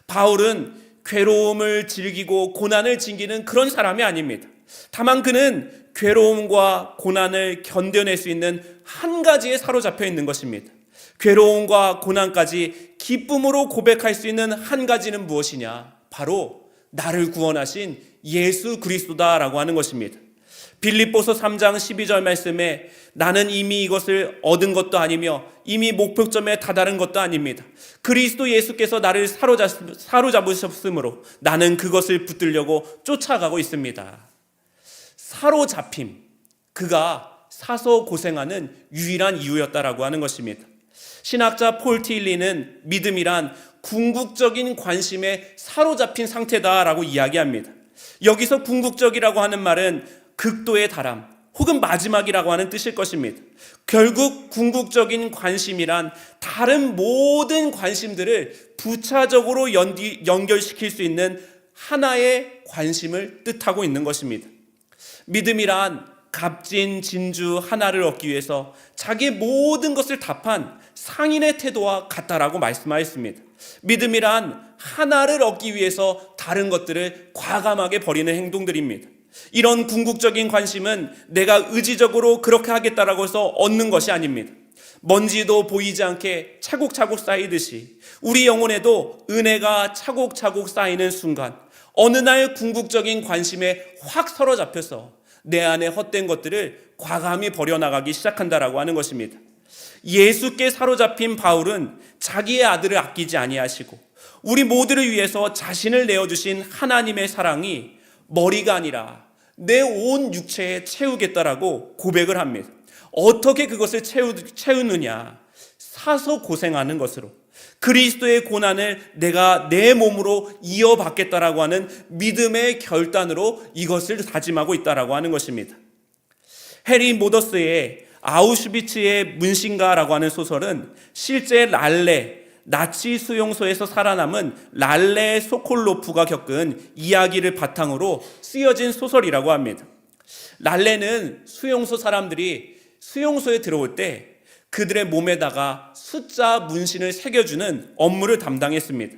바울은 괴로움을 즐기고 고난을 즐기는 그런 사람이 아닙니다. 다만 그는 괴로움과 고난을 견뎌낼 수 있는 한 가지에 사로잡혀 있는 것입니다. 괴로움과 고난까지 기쁨으로 고백할 수 있는 한 가지는 무엇이냐? 바로 나를 구원하신 예수 그리스도다라고 하는 것입니다. 빌립보서 3장 12절 말씀에 나는 이미 이것을 얻은 것도 아니며 이미 목표점에 다다른 것도 아닙니다. 그리스도 예수께서 나를 사로잡으셨으므로 나는 그것을 붙들려고 쫓아가고 있습니다. 사로잡힘, 그가 사서 고생하는 유일한 이유였다라고 하는 것입니다. 신학자 폴 틸리는 믿음이란 궁극적인 관심에 사로잡힌 상태다라고 이야기합니다. 여기서 궁극적이라고 하는 말은 극도의 다람 혹은 마지막이라고 하는 뜻일 것입니다. 결국 궁극적인 관심이란 다른 모든 관심들을 부차적으로 연결시킬 수 있는 하나의 관심을 뜻하고 있는 것입니다. 믿음이란 값진 진주 하나를 얻기 위해서 자기의 모든 것을 답한 상인의 태도와 같다라고 말씀하였습니다. 믿음이란 하나를 얻기 위해서 다른 것들을 과감하게 버리는 행동들입니다. 이런 궁극적인 관심은 내가 의지적으로 그렇게 하겠다라고 해서 얻는 것이 아닙니다. 먼지도 보이지 않게 차곡차곡 쌓이듯이 우리 영혼에도 은혜가 차곡차곡 쌓이는 순간 어느 날 궁극적인 관심에 확 사로잡혀서 내 안에 헛된 것들을 과감히 버려나가기 시작한다라고 하는 것입니다. 예수께 사로잡힌 바울은 자기의 아들을 아끼지 아니하시고 우리 모두를 위해서 자신을 내어주신 하나님의 사랑이 머리가 아니라 내 온 육체에 채우겠다라고 고백을 합니다. 어떻게 그것을 채우느냐? 사서 고생하는 것으로, 그리스도의 고난을 내가 내 몸으로 이어받겠다라고 하는 믿음의 결단으로 이것을 다짐하고 있다라고 하는 것입니다. 해리 모더스의 아우슈비츠의 문신가라고 하는 소설은 실제 랄레, 나치 수용소에서 살아남은 랄레 소콜로프가 겪은 이야기를 바탕으로 쓰여진 소설이라고 합니다. 랄레는 수용소 사람들이 수용소에 들어올 때 그들의 몸에다가 숫자 문신을 새겨주는 업무를 담당했습니다.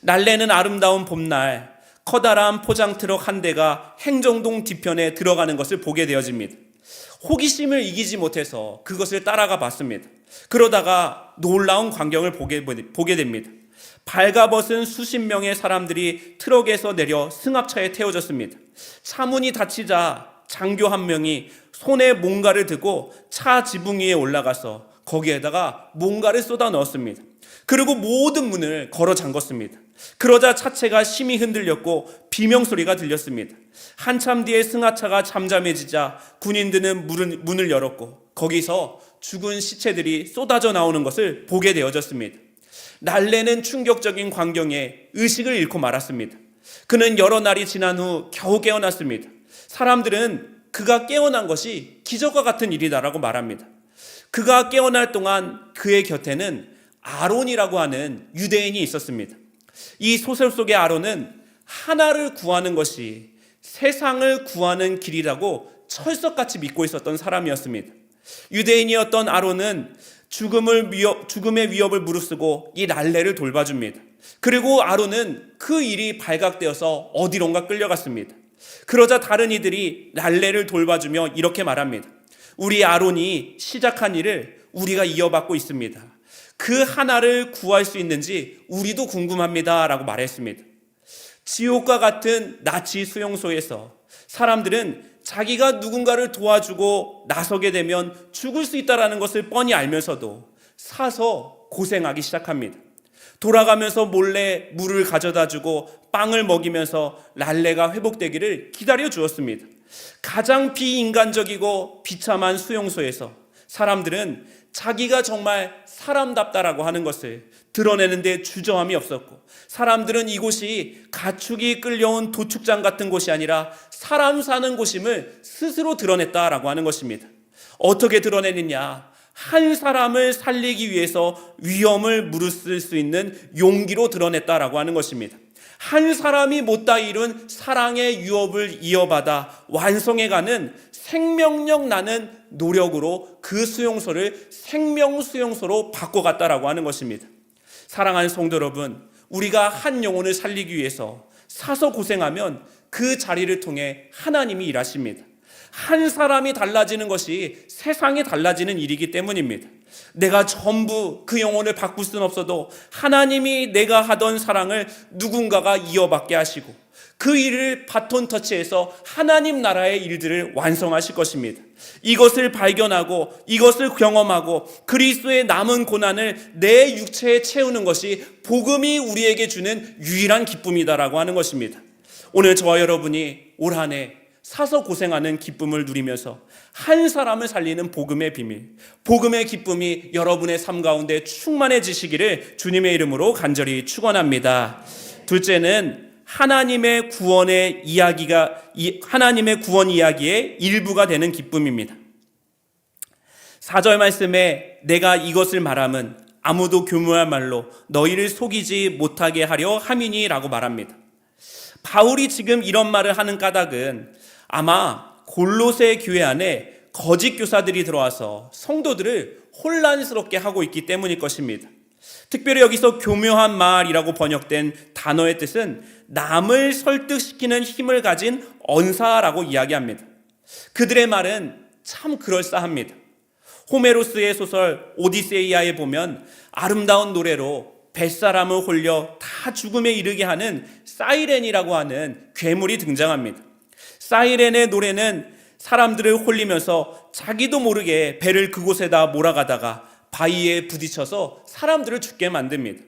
랄레는 아름다운 봄날 커다란 포장트럭 한 대가 행정동 뒤편에 들어가는 것을 보게 되어집니다. 호기심을 이기지 못해서 그것을 따라가 봤습니다. 그러다가 놀라운 광경을 보게 됩니다. 발가벗은 수십 명의 사람들이 트럭에서 내려 승합차에 태워졌습니다. 차문이 닫히자 장교 한 명이 손에 뭔가를 들고 차 지붕 위에 올라가서 거기에다가 뭔가를 쏟아 넣었습니다. 그리고 모든 문을 걸어 잠궜습니다. 그러자 차체가 심히 흔들렸고 비명소리가 들렸습니다. 한참 뒤에 승하차가 잠잠해지자 군인들은 문을 열었고 거기서 죽은 시체들이 쏟아져 나오는 것을 보게 되어졌습니다. 랄레는 충격적인 광경에 의식을 잃고 말았습니다. 그는 여러 날이 지난 후 겨우 깨어났습니다. 사람들은 그가 깨어난 것이 기적과 같은 일이다라고 말합니다. 그가 깨어날 동안 그의 곁에는 아론이라고 하는 유대인이 있었습니다. 이 소설 속의 아론은 하나를 구하는 것이 세상을 구하는 길이라고 철석같이 믿고 있었던 사람이었습니다. 유대인이었던 아론은 죽음의 위협을 무릅쓰고 이 랄레를 돌봐줍니다. 그리고 아론은 그 일이 발각되어서 어디론가 끌려갔습니다. 그러자 다른 이들이 랄레를 돌봐주며 이렇게 말합니다. 우리 아론이 시작한 일을 우리가 이어받고 있습니다. 그 하나를 구할 수 있는지 우리도 궁금합니다 라고 말했습니다. 지옥과 같은 나치 수용소에서 사람들은 자기가 누군가를 도와주고 나서게 되면 죽을 수 있다는 것을 뻔히 알면서도 사서 고생하기 시작합니다. 돌아가면서 몰래 물을 가져다 주고 빵을 먹이면서 랄레가 회복되기를 기다려 주었습니다. 가장 비인간적이고 비참한 수용소에서 사람들은 자기가 정말 사람답다라고 하는 것을 드러내는데 주저함이 없었고, 사람들은 이곳이 가축이 끌려온 도축장 같은 곳이 아니라 사람 사는 곳임을 스스로 드러냈다라고 하는 것입니다. 어떻게 드러내느냐? 한 사람을 살리기 위해서 위험을 무릅쓸 수 있는 용기로 드러냈다라고 하는 것입니다. 한 사람이 못다 이룬 사랑의 유업을 이어받아 완성해가는 생명력 나는 노력으로 그 수용소를 생명수용소로 바꿔갔다라고 하는 것입니다. 사랑하는 성도 여러분, 우리가 한 영혼을 살리기 위해서 사서 고생하면 그 자리를 통해 하나님이 일하십니다. 한 사람이 달라지는 것이 세상이 달라지는 일이기 때문입니다. 내가 전부 그 영혼을 바꿀 수는 없어도 하나님이 내가 하던 사랑을 누군가가 이어받게 하시고 그 일을 바톤 터치해서 하나님 나라의 일들을 완성하실 것입니다. 이것을 발견하고 이것을 경험하고 그리스도의 남은 고난을 내 육체에 채우는 것이 복음이 우리에게 주는 유일한 기쁨이다라고 하는 것입니다. 오늘 저와 여러분이 올 한 해 사서 고생하는 기쁨을 누리면서 한 사람을 살리는 복음의 비밀, 복음의 기쁨이 여러분의 삶 가운데 충만해지시기를 주님의 이름으로 간절히 축원합니다. 둘째는 하나님의 구원 이야기의 일부가 되는 기쁨입니다. 4절 말씀에 내가 이것을 말함은 아무도 교묘할 말로 너희를 속이지 못하게 하려 함이니라고 말합니다. 바울이 지금 이런 말을 하는 까닭은 아마 골로새 교회 안에 거짓 교사들이 들어와서 성도들을 혼란스럽게 하고 있기 때문일 것입니다. 특별히 여기서 교묘한 말이라고 번역된 단어의 뜻은 남을 설득시키는 힘을 가진 언사라고 이야기합니다. 그들의 말은 참 그럴싸합니다. 호메로스의 소설 오디세이아에 보면 아름다운 노래로 뱃사람을 홀려 다 죽음에 이르게 하는 사이렌이라고 하는 괴물이 등장합니다. 사이렌의 노래는 사람들을 홀리면서 자기도 모르게 배를 그곳에다 몰아가다가 바위에 부딪혀서 사람들을 죽게 만듭니다.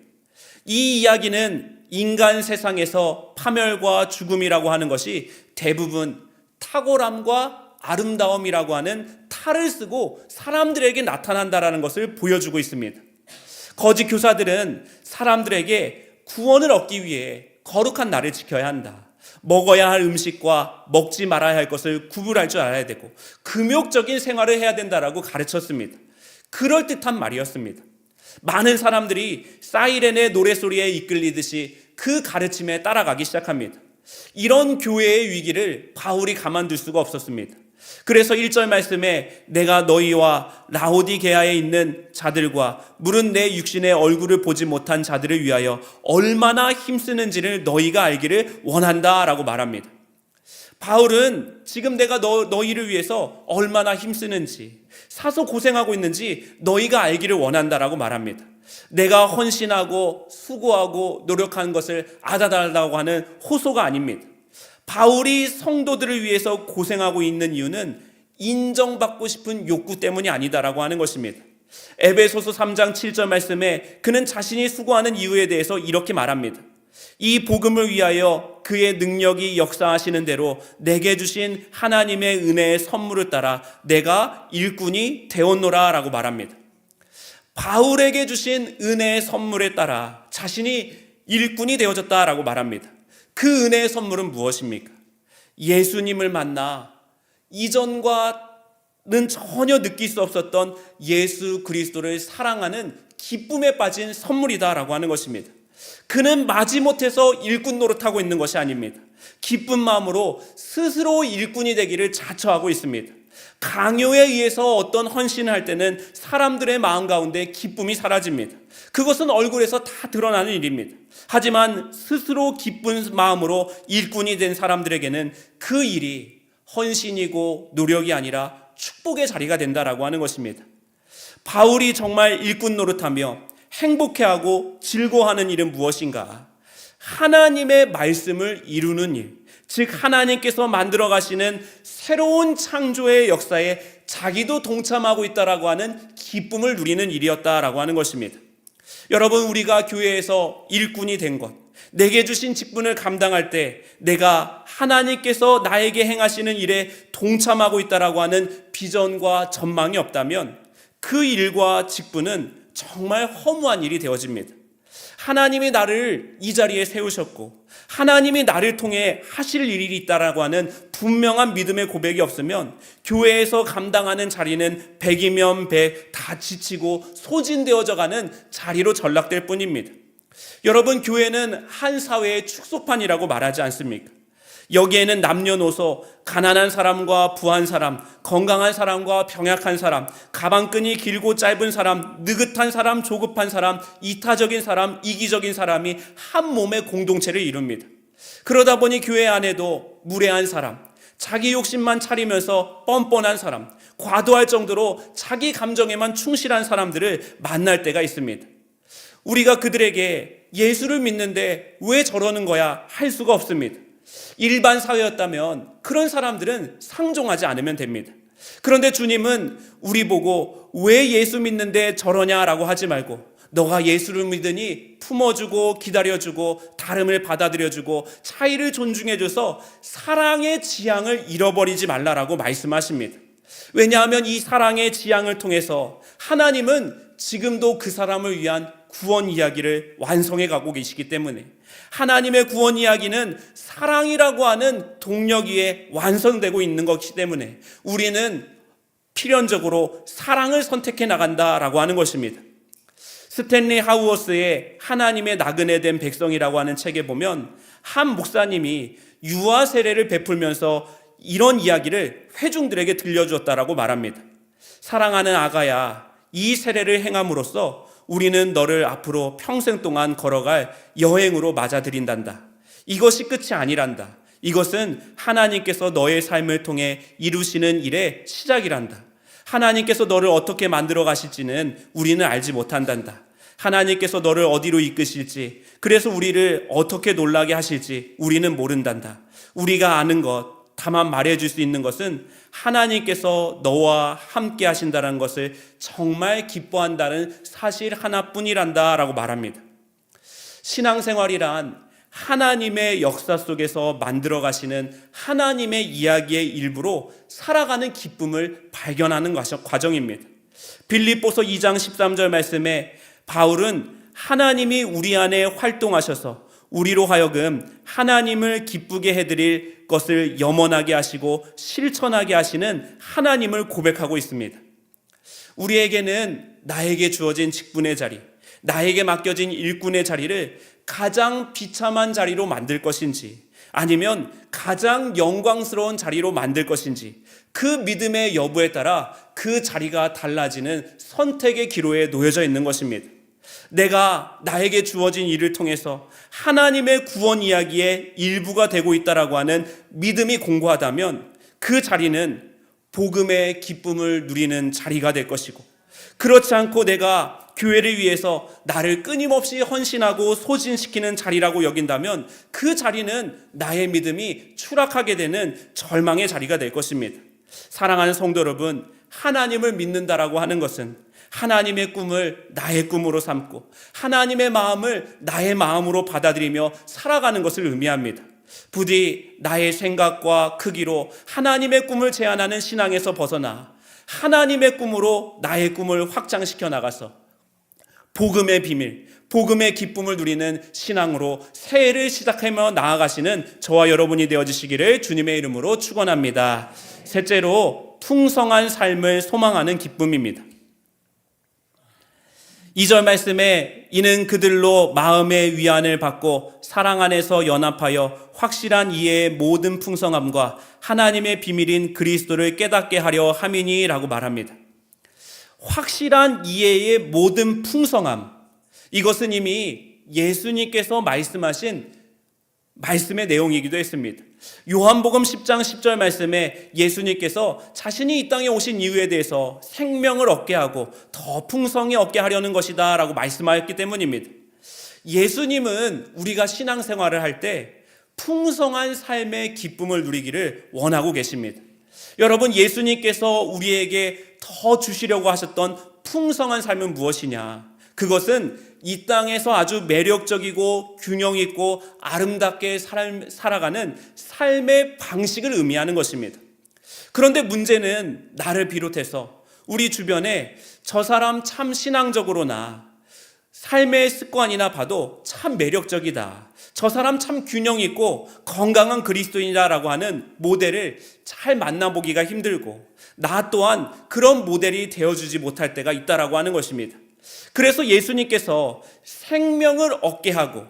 이 이야기는 인간 세상에서 파멸과 죽음이라고 하는 것이 대부분 탁월함과 아름다움이라고 하는 탈을 쓰고 사람들에게 나타난다라는 것을 보여주고 있습니다. 거짓 교사들은 사람들에게 구원을 얻기 위해 거룩한 날을 지켜야 한다. 먹어야 할 음식과 먹지 말아야 할 것을 구분할 줄 알아야 되고 금욕적인 생활을 해야 된다라고 가르쳤습니다. 그럴듯한 말이었습니다. 많은 사람들이 사이렌의 노래소리에 이끌리듯이 그 가르침에 따라가기 시작합니다. 이런 교회의 위기를 바울이 가만둘 수가 없었습니다. 그래서 1절 말씀에 내가 너희와 라오디게아에 있는 자들과 물은 내 육신의 얼굴을 보지 못한 자들을 위하여 얼마나 힘쓰는지를 너희가 알기를 원한다라고 말합니다. 바울은 지금 내가 너희를 위해서 얼마나 힘쓰는지, 사서 고생하고 있는지 너희가 알기를 원한다라고 말합니다. 내가 헌신하고 수고하고 노력하는 것을 알아달라고 하는 호소가 아닙니다. 바울이 성도들을 위해서 고생하고 있는 이유는 인정받고 싶은 욕구 때문이 아니다라고 하는 것입니다. 에베소서 3장 7절 말씀에 그는 자신이 수고하는 이유에 대해서 이렇게 말합니다. 이 복음을 위하여 그의 능력이 역사하시는 대로 내게 주신 하나님의 은혜의 선물을 따라 내가 일꾼이 되었노라 라고 말합니다. 바울에게 주신 은혜의 선물에 따라 자신이 일꾼이 되어졌다라고 말합니다. 그 은혜의 선물은 무엇입니까? 예수님을 만나 이전과는 전혀 느낄 수 없었던 예수 그리스도를 사랑하는 기쁨에 빠진 선물이다라고 하는 것입니다. 그는 마지못해서 일꾼 노릇하고 있는 것이 아닙니다. 기쁜 마음으로 스스로 일꾼이 되기를 자처하고 있습니다. 강요에 의해서 어떤 헌신을 할 때는 사람들의 마음 가운데 기쁨이 사라집니다. 그것은 얼굴에서 다 드러나는 일입니다. 하지만 스스로 기쁜 마음으로 일꾼이 된 사람들에게는 그 일이 헌신이고 노력이 아니라 축복의 자리가 된다라고 하는 것입니다. 바울이 정말 일꾼 노릇하며 행복해하고 즐거워하는 일은 무엇인가? 하나님의 말씀을 이루는 일, 즉 하나님께서 만들어 가시는 새로운 창조의 역사에 자기도 동참하고 있다라고 하는 기쁨을 누리는 일이었다라고 하는 것입니다. 여러분, 우리가 교회에서 일꾼이 된 것, 내게 주신 직분을 감당할 때 내가 하나님께서 나에게 행하시는 일에 동참하고 있다라고 하는 비전과 전망이 없다면 그 일과 직분은 정말 허무한 일이 되어집니다. 하나님이 나를 이 자리에 세우셨고 하나님이 나를 통해 하실 일이 있다라고 하는 분명한 믿음의 고백이 없으면 교회에서 감당하는 자리는 100이면 100 다 지치고 소진되어져 가는 자리로 전락될 뿐입니다. 여러분, 교회는 한 사회의 축소판이라고 말하지 않습니까? 여기에는 남녀노소, 가난한 사람과 부한 사람, 건강한 사람과 병약한 사람, 가방끈이 길고 짧은 사람, 느긋한 사람, 조급한 사람, 이타적인 사람, 이기적인 사람이 한 몸의 공동체를 이룹니다. 그러다 보니 교회 안에도 무례한 사람, 자기 욕심만 차리면서 뻔뻔한 사람, 과도할 정도로 자기 감정에만 충실한 사람들을 만날 때가 있습니다. 우리가 그들에게 예수를 믿는데 왜 저러는 거야 할 수가 없습니다. 일반 사회였다면 그런 사람들은 상종하지 않으면 됩니다. 그런데 주님은 우리 보고 왜 예수 믿는데 저러냐라고 하지 말고 너가 예수를 믿으니 품어주고 기다려주고 다름을 받아들여주고 차이를 존중해줘서 사랑의 지향을 잃어버리지 말라라고 말씀하십니다. 왜냐하면 이 사랑의 지향을 통해서 하나님은 지금도 그 사람을 위한 구원 이야기를 완성해 가고 계시기 때문에 하나님의 구원 이야기는 사랑이라고 하는 동력 위에 완성되고 있는 것이기 때문에 우리는 필연적으로 사랑을 선택해 나간다라고 하는 것입니다. 스탠리 하우어스의 하나님의 나그네 된 백성이라고 하는 책에 보면 한 목사님이 유아 세례를 베풀면서 이런 이야기를 회중들에게 들려주었다라고 말합니다. 사랑하는 아가야, 이 세례를 행함으로써 우리는 너를 앞으로 평생 동안 걸어갈 여행으로 맞아들인단다. 이것이 끝이 아니란다. 이것은 하나님께서 너의 삶을 통해 이루시는 일의 시작이란다. 하나님께서 너를 어떻게 만들어 가실지는 우리는 알지 못한단다. 하나님께서 너를 어디로 이끄실지, 그래서 우리를 어떻게 놀라게 하실지 우리는 모른단다. 우리가 아는 것 다만 말해줄 수 있는 것은 하나님께서 너와 함께 하신다는 것을 정말 기뻐한다는 사실 하나뿐이란다 라고 말합니다. 신앙생활이란 하나님의 역사 속에서 만들어 가시는 하나님의 이야기의 일부로 살아가는 기쁨을 발견하는 과정입니다. 빌립보서 2장 13절 말씀에 바울은 하나님이 우리 안에 활동하셔서 우리로 하여금 하나님을 기쁘게 해드릴 것을 염원하게 하시고 실천하게 하시는 하나님을 고백하고 있습니다. 우리에게는 나에게 주어진 직분의 자리, 나에게 맡겨진 일꾼의 자리를 가장 비참한 자리로 만들 것인지 아니면 가장 영광스러운 자리로 만들 것인지 그 믿음의 여부에 따라 그 자리가 달라지는 선택의 기로에 놓여져 있는 것입니다. 내가 나에게 주어진 일을 통해서 하나님의 구원 이야기의 일부가 되고 있다라고 하는 믿음이 공고하다면 그 자리는 복음의 기쁨을 누리는 자리가 될 것이고, 그렇지 않고 내가 교회를 위해서 나를 끊임없이 헌신하고 소진시키는 자리라고 여긴다면 그 자리는 나의 믿음이 추락하게 되는 절망의 자리가 될 것입니다. 사랑하는 성도 여러분, 하나님을 믿는다라고 하는 것은 하나님의 꿈을 나의 꿈으로 삼고 하나님의 마음을 나의 마음으로 받아들이며 살아가는 것을 의미합니다. 부디 나의 생각과 크기로 하나님의 꿈을 제안하는 신앙에서 벗어나 하나님의 꿈으로 나의 꿈을 확장시켜 나가서 복음의 비밀, 복음의 기쁨을 누리는 신앙으로 새해를 시작하며 나아가시는 저와 여러분이 되어주시기를 주님의 이름으로 축원합니다. 셋째로, 풍성한 삶을 소망하는 기쁨입니다. 2절 말씀에 이는 그들로 마음의 위안을 받고 사랑 안에서 연합하여 확실한 이해의 모든 풍성함과 하나님의 비밀인 그리스도를 깨닫게 하려 함이니 라고 말합니다. 확실한 이해의 모든 풍성함, 이것은 이미 예수님께서 말씀하신 말씀의 내용이기도 했습니다. 요한복음 10장 10절 말씀에 예수님께서 자신이 이 땅에 오신 이유에 대해서 생명을 얻게 하고 더 풍성히 얻게 하려는 것이다 라고 말씀하였기 때문입니다. 예수님은 우리가 신앙생활을 할 때 풍성한 삶의 기쁨을 누리기를 원하고 계십니다. 여러분, 예수님께서 우리에게 더 주시려고 하셨던 풍성한 삶은 무엇이냐? 그것은 이 땅에서 아주 매력적이고 균형 있고 아름답게 살아가는 삶의 방식을 의미하는 것입니다. 그런데 문제는 나를 비롯해서 우리 주변에 저 사람 참 신앙적으로나 삶의 습관이나 봐도 참 매력적이다, 저 사람 참 균형 있고 건강한 그리스도인이다라고 하는 모델을 잘 만나보기가 힘들고 나 또한 그런 모델이 되어주지 못할 때가 있다라고 하는 것입니다. 그래서 예수님께서 생명을 얻게 하고,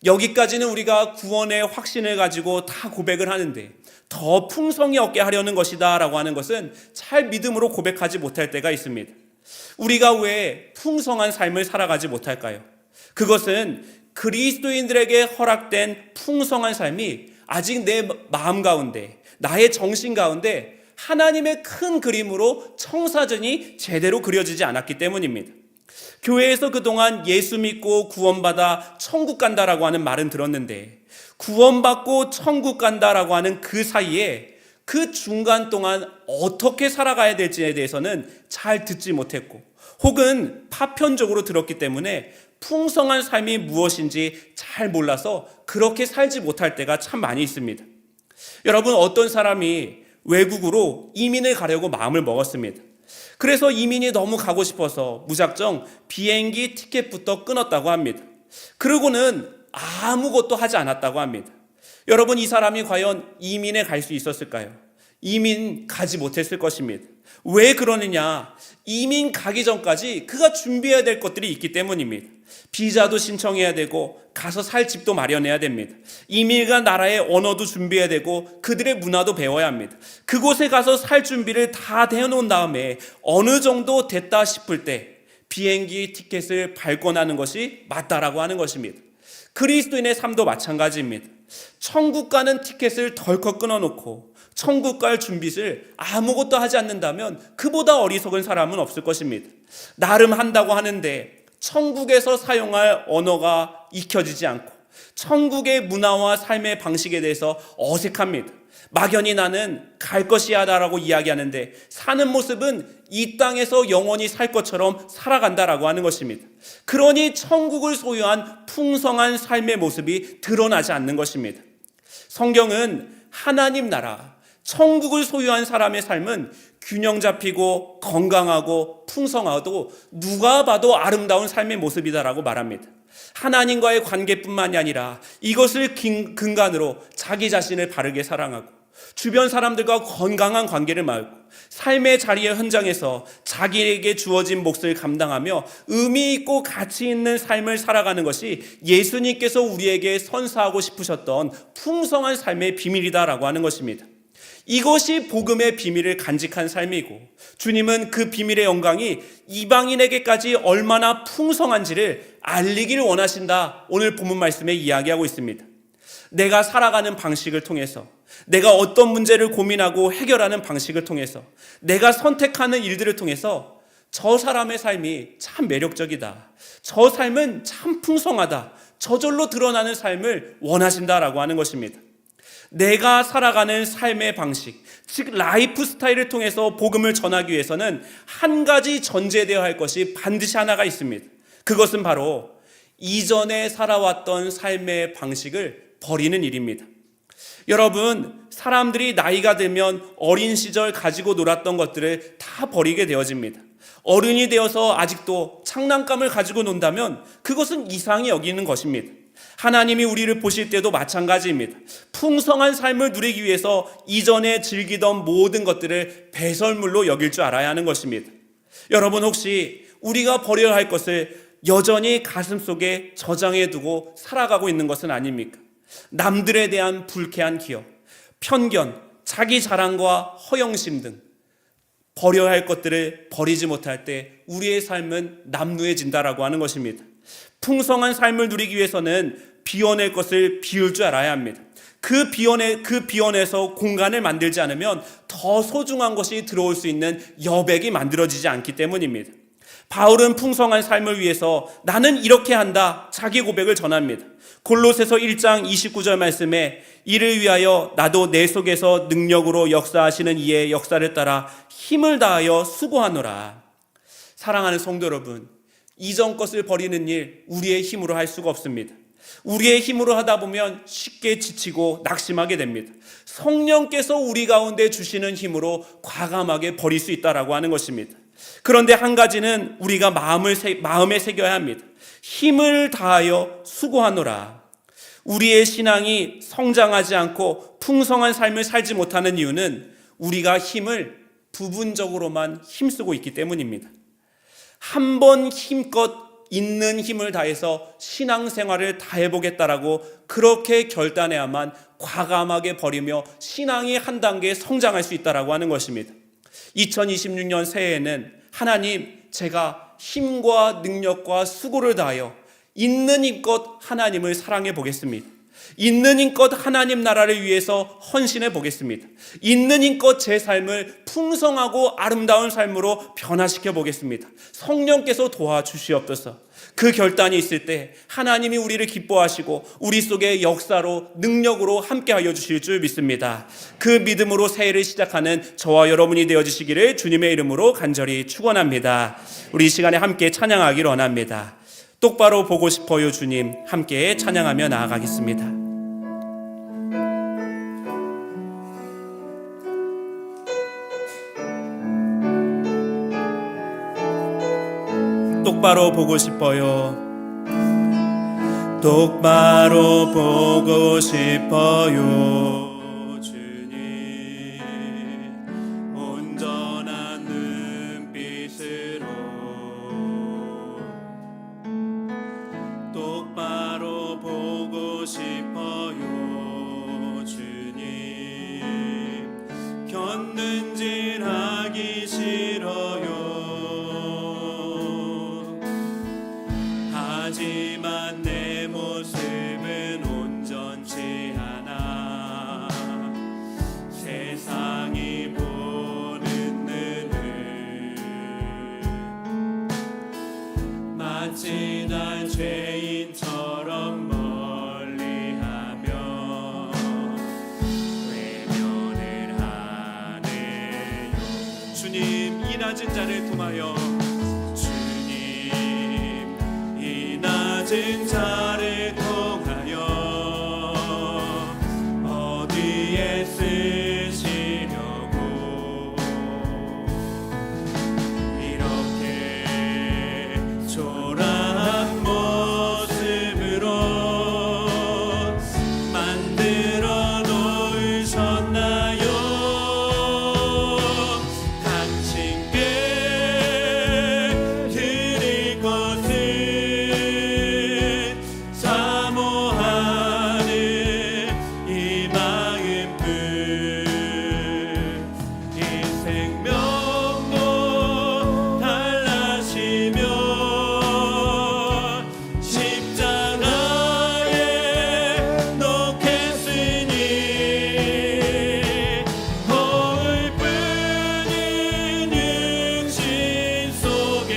여기까지는 우리가 구원의 확신을 가지고 다 고백을 하는데 더 풍성히 얻게 하려는 것이다 라고 하는 것은 잘 믿음으로 고백하지 못할 때가 있습니다. 우리가 왜 풍성한 삶을 살아가지 못할까요? 그것은 그리스도인들에게 허락된 풍성한 삶이 아직 내 마음 가운데, 나의 정신 가운데 하나님의 큰 그림으로 청사전이 제대로 그려지지 않았기 때문입니다. 교회에서 그동안 예수 믿고 구원받아 천국 간다라고 하는 말은 들었는데, 구원받고 천국 간다라고 하는 그 사이에 그 중간 동안 어떻게 살아가야 될지에 대해서는 잘 듣지 못했고, 혹은 파편적으로 들었기 때문에 풍성한 삶이 무엇인지 잘 몰라서 그렇게 살지 못할 때가 참 많이 있습니다. 여러분, 어떤 사람이 외국으로 이민을 가려고 마음을 먹었습니다. 그래서 이민이 너무 가고 싶어서 무작정 비행기 티켓부터 끊었다고 합니다. 그러고는 아무것도 하지 않았다고 합니다. 여러분, 이 사람이 과연 이민에 갈 수 있었을까요? 이민 가지 못했을 것입니다. 왜 그러느냐? 이민 가기 전까지 그가 준비해야 될 것들이 있기 때문입니다. 비자도 신청해야 되고 가서 살 집도 마련해야 됩니다. 이민 간 나라의 언어도 준비해야 되고 그들의 문화도 배워야 합니다. 그곳에 가서 살 준비를 다 해놓은 다음에 어느 정도 됐다 싶을 때 비행기 티켓을 발권하는 것이 맞다라고 하는 것입니다. 그리스도인의 삶도 마찬가지입니다. 천국 가는 티켓을 덜컥 끊어놓고 천국 갈 준비를 아무것도 하지 않는다면 그보다 어리석은 사람은 없을 것입니다. 나름 한다고 하는데 천국에서 사용할 언어가 익혀지지 않고 천국의 문화와 삶의 방식에 대해서 어색합니다. 막연히 나는 갈 것이야라고 이야기하는데 사는 모습은 이 땅에서 영원히 살 것처럼 살아간다라고 하는 것입니다. 그러니 천국을 소유한 풍성한 삶의 모습이 드러나지 않는 것입니다. 성경은 하나님 나라, 천국을 소유한 사람의 삶은 균형 잡히고 건강하고 풍성하고 누가 봐도 아름다운 삶의 모습이다라고 말합니다. 하나님과의 관계뿐만이 아니라 이것을 근간으로 자기 자신을 바르게 사랑하고 주변 사람들과 건강한 관계를 맺고 삶의 자리의 현장에서 자기에게 주어진 몫을 감당하며 의미 있고 가치 있는 삶을 살아가는 것이 예수님께서 우리에게 선사하고 싶으셨던 풍성한 삶의 비밀이다라고 하는 것입니다. 이것이 복음의 비밀을 간직한 삶이고 주님은 그 비밀의 영광이 이방인에게까지 얼마나 풍성한지를 알리기를 원하신다. 오늘 본문 말씀에 이야기하고 있습니다. 내가 살아가는 방식을 통해서, 내가 어떤 문제를 고민하고 해결하는 방식을 통해서, 내가 선택하는 일들을 통해서 저 사람의 삶이 참 매력적이다, 저 삶은 참 풍성하다, 저절로 드러나는 삶을 원하신다라고 하는 것입니다. 내가 살아가는 삶의 방식, 즉 라이프 스타일을 통해서 복음을 전하기 위해서는 한 가지 전제되어야 할 것이 반드시 하나가 있습니다. 그것은 바로 이전에 살아왔던 삶의 방식을 버리는 일입니다. 여러분, 사람들이 나이가 들면 어린 시절 가지고 놀았던 것들을 다 버리게 되어집니다. 어른이 되어서 아직도 장난감을 가지고 논다면 그것은 이상히 여기는 것입니다. 하나님이 우리를 보실 때도 마찬가지입니다. 풍성한 삶을 누리기 위해서 이전에 즐기던 모든 것들을 배설물로 여길 줄 알아야 하는 것입니다. 여러분, 혹시 우리가 버려야 할 것을 여전히 가슴속에 저장해 두고 살아가고 있는 것은 아닙니까? 남들에 대한 불쾌한 기억, 편견, 자기 자랑과 허영심 등 버려야 할 것들을 버리지 못할 때 우리의 삶은 남루해진다라고 하는 것입니다. 풍성한 삶을 누리기 위해서는 비워낼 것을 비울 줄 알아야 합니다. 그 비워내서 공간을 만들지 않으면 더 소중한 것이 들어올 수 있는 여백이 만들어지지 않기 때문입니다. 바울은 풍성한 삶을 위해서 나는 이렇게 한다, 자기 고백을 전합니다. 골로새서 1장 29절 말씀에 이를 위하여 나도 내 속에서 능력으로 역사하시는 이의 역사를 따라 힘을 다하여 수고하노라. 사랑하는 성도 여러분, 이전 것을 버리는 일 우리의 힘으로 할 수가 없습니다. 우리의 힘으로 하다 보면 쉽게 지치고 낙심하게 됩니다. 성령께서 우리 가운데 주시는 힘으로 과감하게 버릴 수 있다라고 하는 것입니다. 그런데 한 가지는 우리가 마음에 새겨야 합니다. 힘을 다하여 수고하노라. 우리의 신앙이 성장하지 않고 풍성한 삶을 살지 못하는 이유는 우리가 힘을 부분적으로만 힘쓰고 있기 때문입니다. 한 번 힘껏 있는 힘을 다해서 신앙생활을 다 해보겠다라고 그렇게 결단해야만 과감하게 버리며 신앙이 한 단계 성장할 수 있다라고 하는 것입니다. 2026년 새해에는 하나님, 제가 힘과 능력과 수고를 다하여 있는 힘껏 하나님을 사랑해 보겠습니다. 있는 힘껏 하나님 나라를 위해서 헌신해 보겠습니다. 있는 힘껏 제 삶을 풍성하고 아름다운 삶으로 변화시켜 보겠습니다. 성령께서 도와주시옵소서. 그 결단이 있을 때 하나님이 우리를 기뻐하시고 우리 속에 역사로 능력으로 함께하여 주실 줄 믿습니다. 그 믿음으로 새해를 시작하는 저와 여러분이 되어주시기를 주님의 이름으로 간절히 축원합니다. 우리 이 시간에 함께 찬양하기를 원합니다. 똑바로 보고 싶어요 주님, 함께 찬양하며 나아가겠습니다. 똑바로 보고 싶어요. 똑바로 보고 싶어요 주님, 온전한 눈빛으로 똑바로 보고 싶어요 주님, 곁눈질하기 싫어요. 하지만 내 모습은 온전치 않아. 낮은 자를 통하여 주님 이 낮은 자를 통하여 어디에 쓰시려고 이렇게 초라한 모습으로 만들어 놓으셨나요? 당신께 드릴 것은 사모하는 이 마음뿐 이 생명도 달라시며 십자가에 놓겠으니 거울 뿐인 육신 속에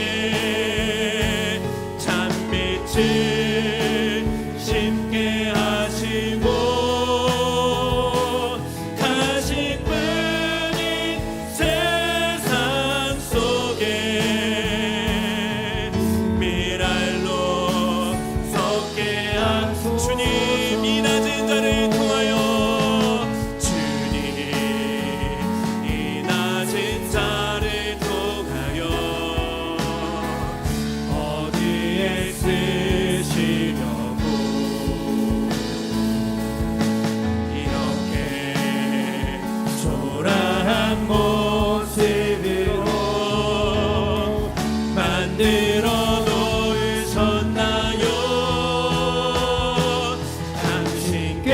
찬빛을 심게 하시고 가식뿐인 세상 속에 미랄로 섞게 한 주님 이 낮은 자를 통하여 주님 이 낮은 자를 통하여 어디에 쓰시려고 이렇게 초라한 모습으로 만들어 놓으셨나요? 당신께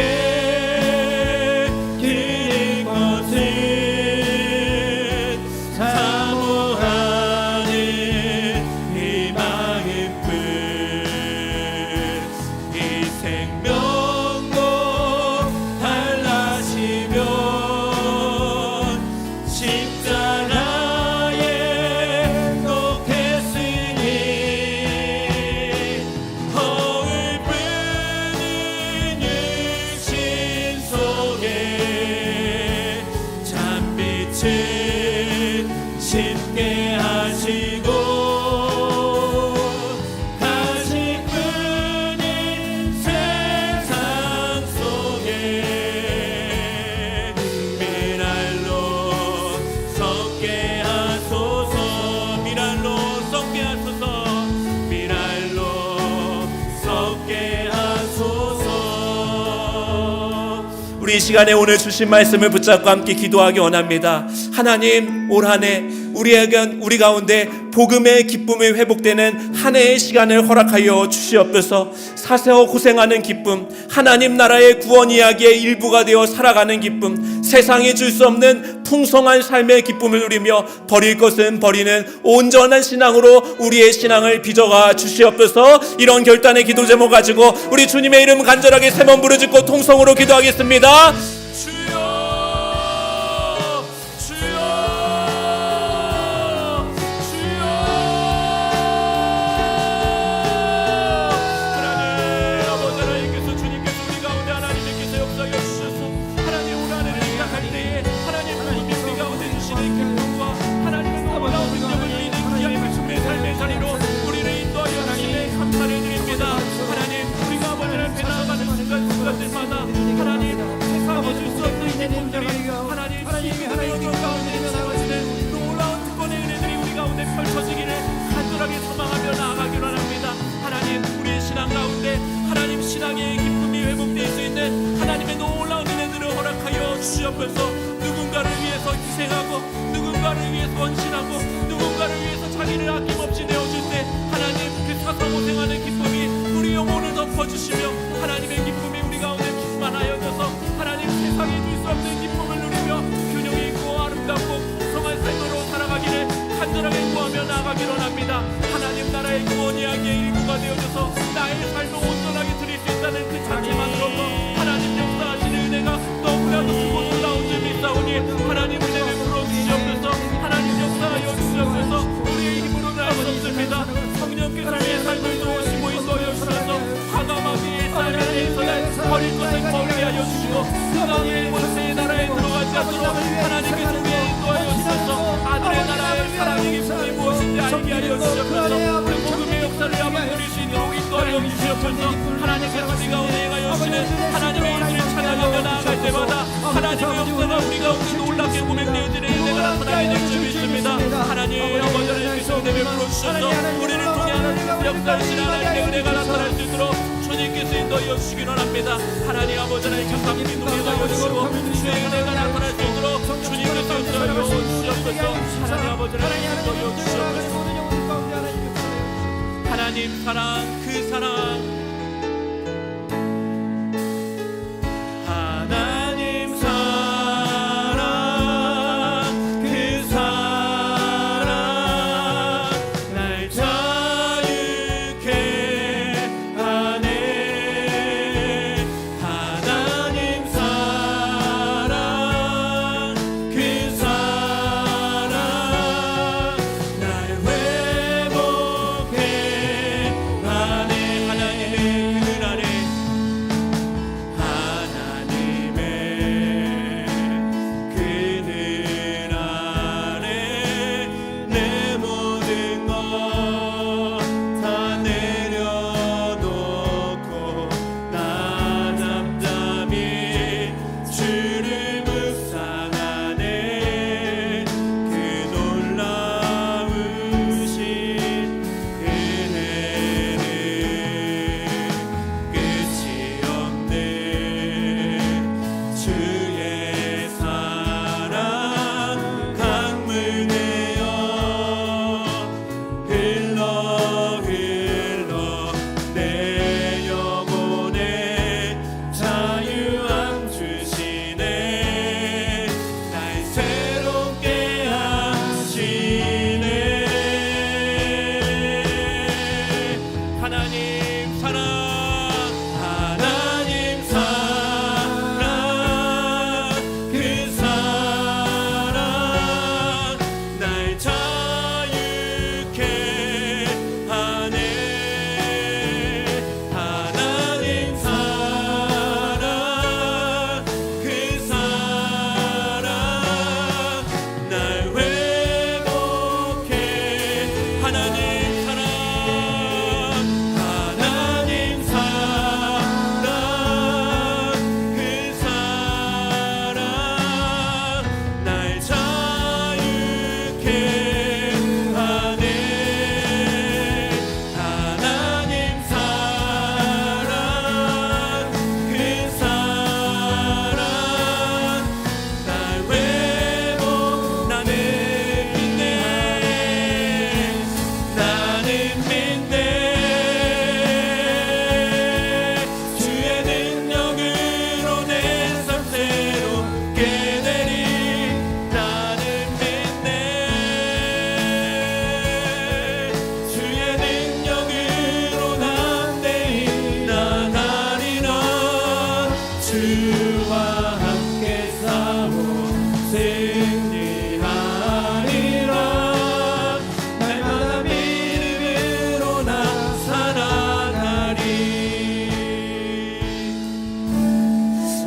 드릴 것은 사모하는 이 마음뿐 이 생명도 달라시며 십자가에 놓겠으니 거울 뿐인 육신 속에 찬빛을 심게 하시고 가식뿐인 세상 속에 미랄로 섞게 하소서 미랄로 섞게 하소서 미랄로 섞게 하소서. 우리 이 시간에 오늘 주신 말씀을 붙잡고 함께 기도하기 원합니다. 하나님, 올 한 해 우리 가운데 복음의 기쁨이 회복되는 한 해의 시간을 허락하여 주시옵소서. 사세어 고생하는 기쁨, 하나님 나라의 구원 이야기의 일부가 되어 살아가는 기쁨, 세상이 줄 수 없는 풍성한 삶의 기쁨을 누리며 버릴 것은 버리는 온전한 신앙으로 우리의 신앙을 빚어가 주시옵소서. 이런 결단의 기도 제목 가지고 우리 주님의 이름 간절하게 세 번 부르짖고 통성으로 기도하겠습니다. 신앙의 기쁨이 회복될 수 있는 하나님의 놀라운 은혜들을 허락하여 주시옵소서. 누군가를 위해서 희생하고 누군가를 위해서 헌신하고 누군가를 위해서 자기를 아낌없이 내어줄 때 하나님 그 사사고생하는 기쁨이 우리 영혼을 덮어주시며 하나님의 기쁨이 우리 가운데 충만하여져서 하나님 세상에 줄 수 없는 기쁨을 누리며 균형 있고 아름답고 풍성한 삶으로 살아가기를 간절하게 구하며 나아가기로 합니다. 하나님 나라의 구원 이야기의 일부가 되어져서 나의 삶을 온전하게 드릴 수 있다는 그 자체만으로도 하나님 역사하시는 은혜가 너무나도 크고 놀라운 줄 믿사오니 하나님 은혜 베풀어 주시옵소서. 하나님 역사하여 주시옵소서. 우리의 힘으로는 할 수 없습니다. 성령께서 우리의 삶을 도우시고 인도하여 주셔서 과감하게 삶에 대해서는 버릴 것을 버리게 하여 주시고 세상의 원세의 나라에 들어가지 않도록 하나님께서 우리의 인도하여 주셔서 아들의 나라의 사랑에게 하여 주시옵소서. 그 복음의 역사를 한번 누릴 수 있도록 인도하여 주시옵소서. 하나님께서 우리가 오늘 하여주시는 하나님의 일들을 찾아가며 나아갈 때마다 하나님의 역사가 우리 가운데 놀랍게 고백되어지는 은혜가 나타나게 될 줄 믿습니다. 하나님 아버지 하나님께서 은혜 베풀어 주셔서 우리를 통해 하나님 역사하시는 하나님의 은혜가 나타날 수 있도록 주님께서 인도하여 주시기 원합니다. 하나님 아버지 하나님 감사히 인도하여 주시고 주의 은혜가 나타날 수 있도록 주님께서 인도하여 주시옵소서. 하나님 아버지 하나님 인도하여 주시옵소서. 하나님 사랑 그 사랑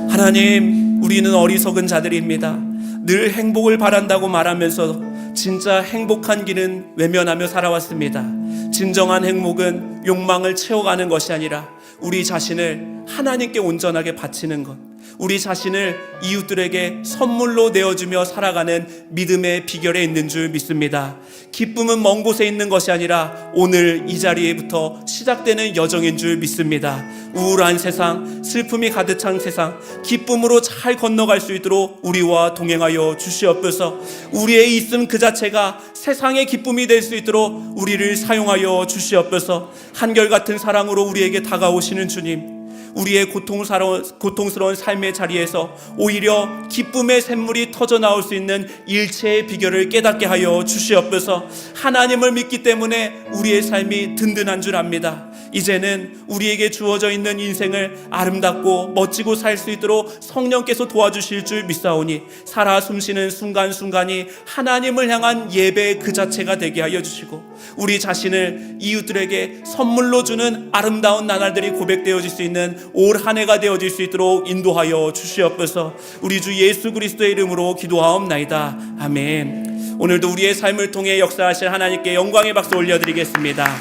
하나님, 우리는 어리석은 자들입니다. 늘 행복을 바란다고 말하면서 진짜 행복한 길은 외면하며 살아왔습니다. 진정한 행복은 욕망을 채워가는 것이 아니라 우리 자신을 하나님께 온전하게 바치는 것, 우리 자신을 이웃들에게 선물로 내어주며 살아가는 믿음의 비결에 있는 줄 믿습니다. 기쁨은 먼 곳에 있는 것이 아니라 오늘 이 자리에부터 시작되는 여정인 줄 믿습니다. 우울한 세상, 슬픔이 가득 찬 세상, 기쁨으로 잘 건너갈 수 있도록 우리와 동행하여 주시옵소서. 우리의 있음 그 자체가 세상의 기쁨이 될 수 있도록 우리를 사용하여 주시옵소서. 한결같은 사랑으로 우리에게 다가오시는 주님, 우리의 고통스러운 삶의 자리에서 오히려 기쁨의 샘물이 터져 나올 수 있는 일체의 비결을 깨닫게 하여 주시옵소서. 하나님을 믿기 때문에 우리의 삶이 든든한 줄 압니다. 이제는 우리에게 주어져 있는 인생을 아름답고 멋지고 살 수 있도록 성령께서 도와주실 줄 믿사오니 살아 숨쉬는 순간순간이 하나님을 향한 예배 그 자체가 되게 하여 주시고 우리 자신을 이웃들에게 선물로 주는 아름다운 나날들이 고백되어질 수 있는 올 한 해가 되어질 수 있도록 인도하여 주시옵소서. 우리 주 예수 그리스도의 이름으로 기도하옵나이다. 아멘. 오늘도 우리의 삶을 통해 역사하실 하나님께 영광의 박수 올려드리겠습니다.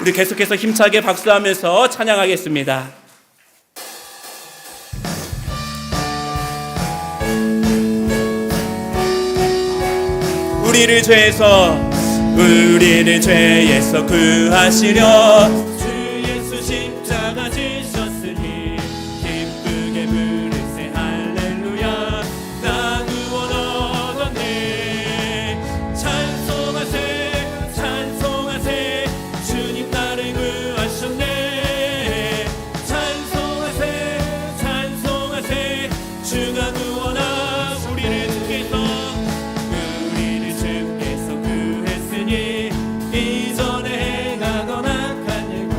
우리 계속해서 힘차게 박수하면서 찬양하겠습니다. 우리를 죄에서 구하시려 주 예수 십자가 지셨으니 기쁘게 부르세 할렐루야 나 구원 얻었네. 찬송하세 찬송하세 주님 나를 구하셨네. 찬송하세 찬송하세 주가 구원하사 우리를 주께서 구했으니 이전에 행하던 악한 일과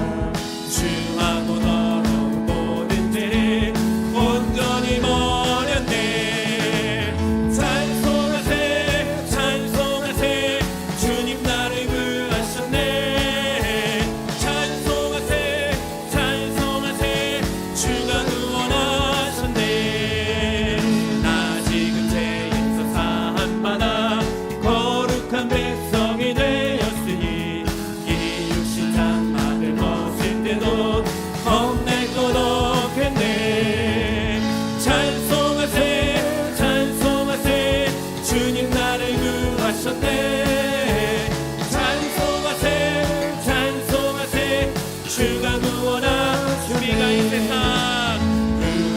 주하고 더러운 모든 죄를 온전히 버렸네. 찬송하세 찬송하세 주님 나를 구하셨네. 찬송하세 찬송하세 주가 구원하셨네. 나 지금 죄에서 사함받아 거룩한 백성이 되었으니 이 육신 장막을 벗을 때도 겁낼 것 없겠네. 찬송하세 찬송하세 주님 나를 구하셨네. 찬송하세 찬송하세 주가 구원하셨네.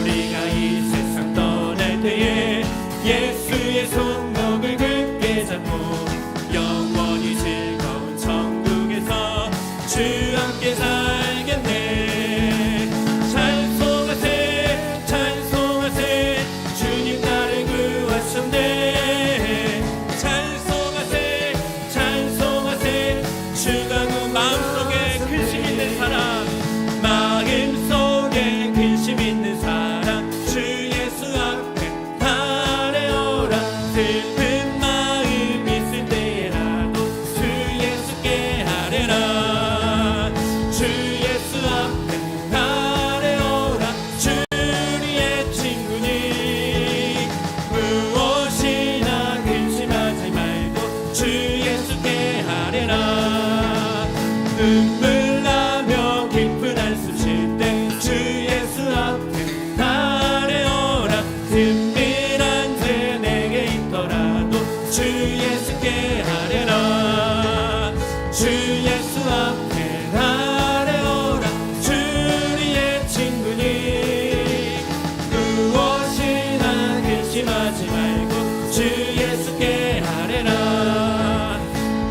우리가 이 세상 떠날 때에 예수의 손목을 굳게 잡고 영원히 즐거운 천국에서 주 함께 살겠네. 찬송하세 찬송하세 주님 나를 구하셨네. 찬송하세 찬송하세 주가 마음속에 근심 있는 사람 마음속에 근심 있는 사람 주 예수 앞에 아뢰어라. 슬픈 마음 있을 때라도 주 예수께 아뢰라. 주 예수 앞에 아뢰어라. 주리의 친구니 무엇이나 근심하지 말고 주 예수께 아뢰라. 눈물 나며 깊은 한숨 쉴 때 주 예수 앞에 아뢰어라. 은밀한 죄 내게 있더라도 주 예수께 아뢰라. 주 예수 앞에 아뢰어라. 주리의 친구니 무엇이나 근심하지 말고 주 예수께 아뢰라.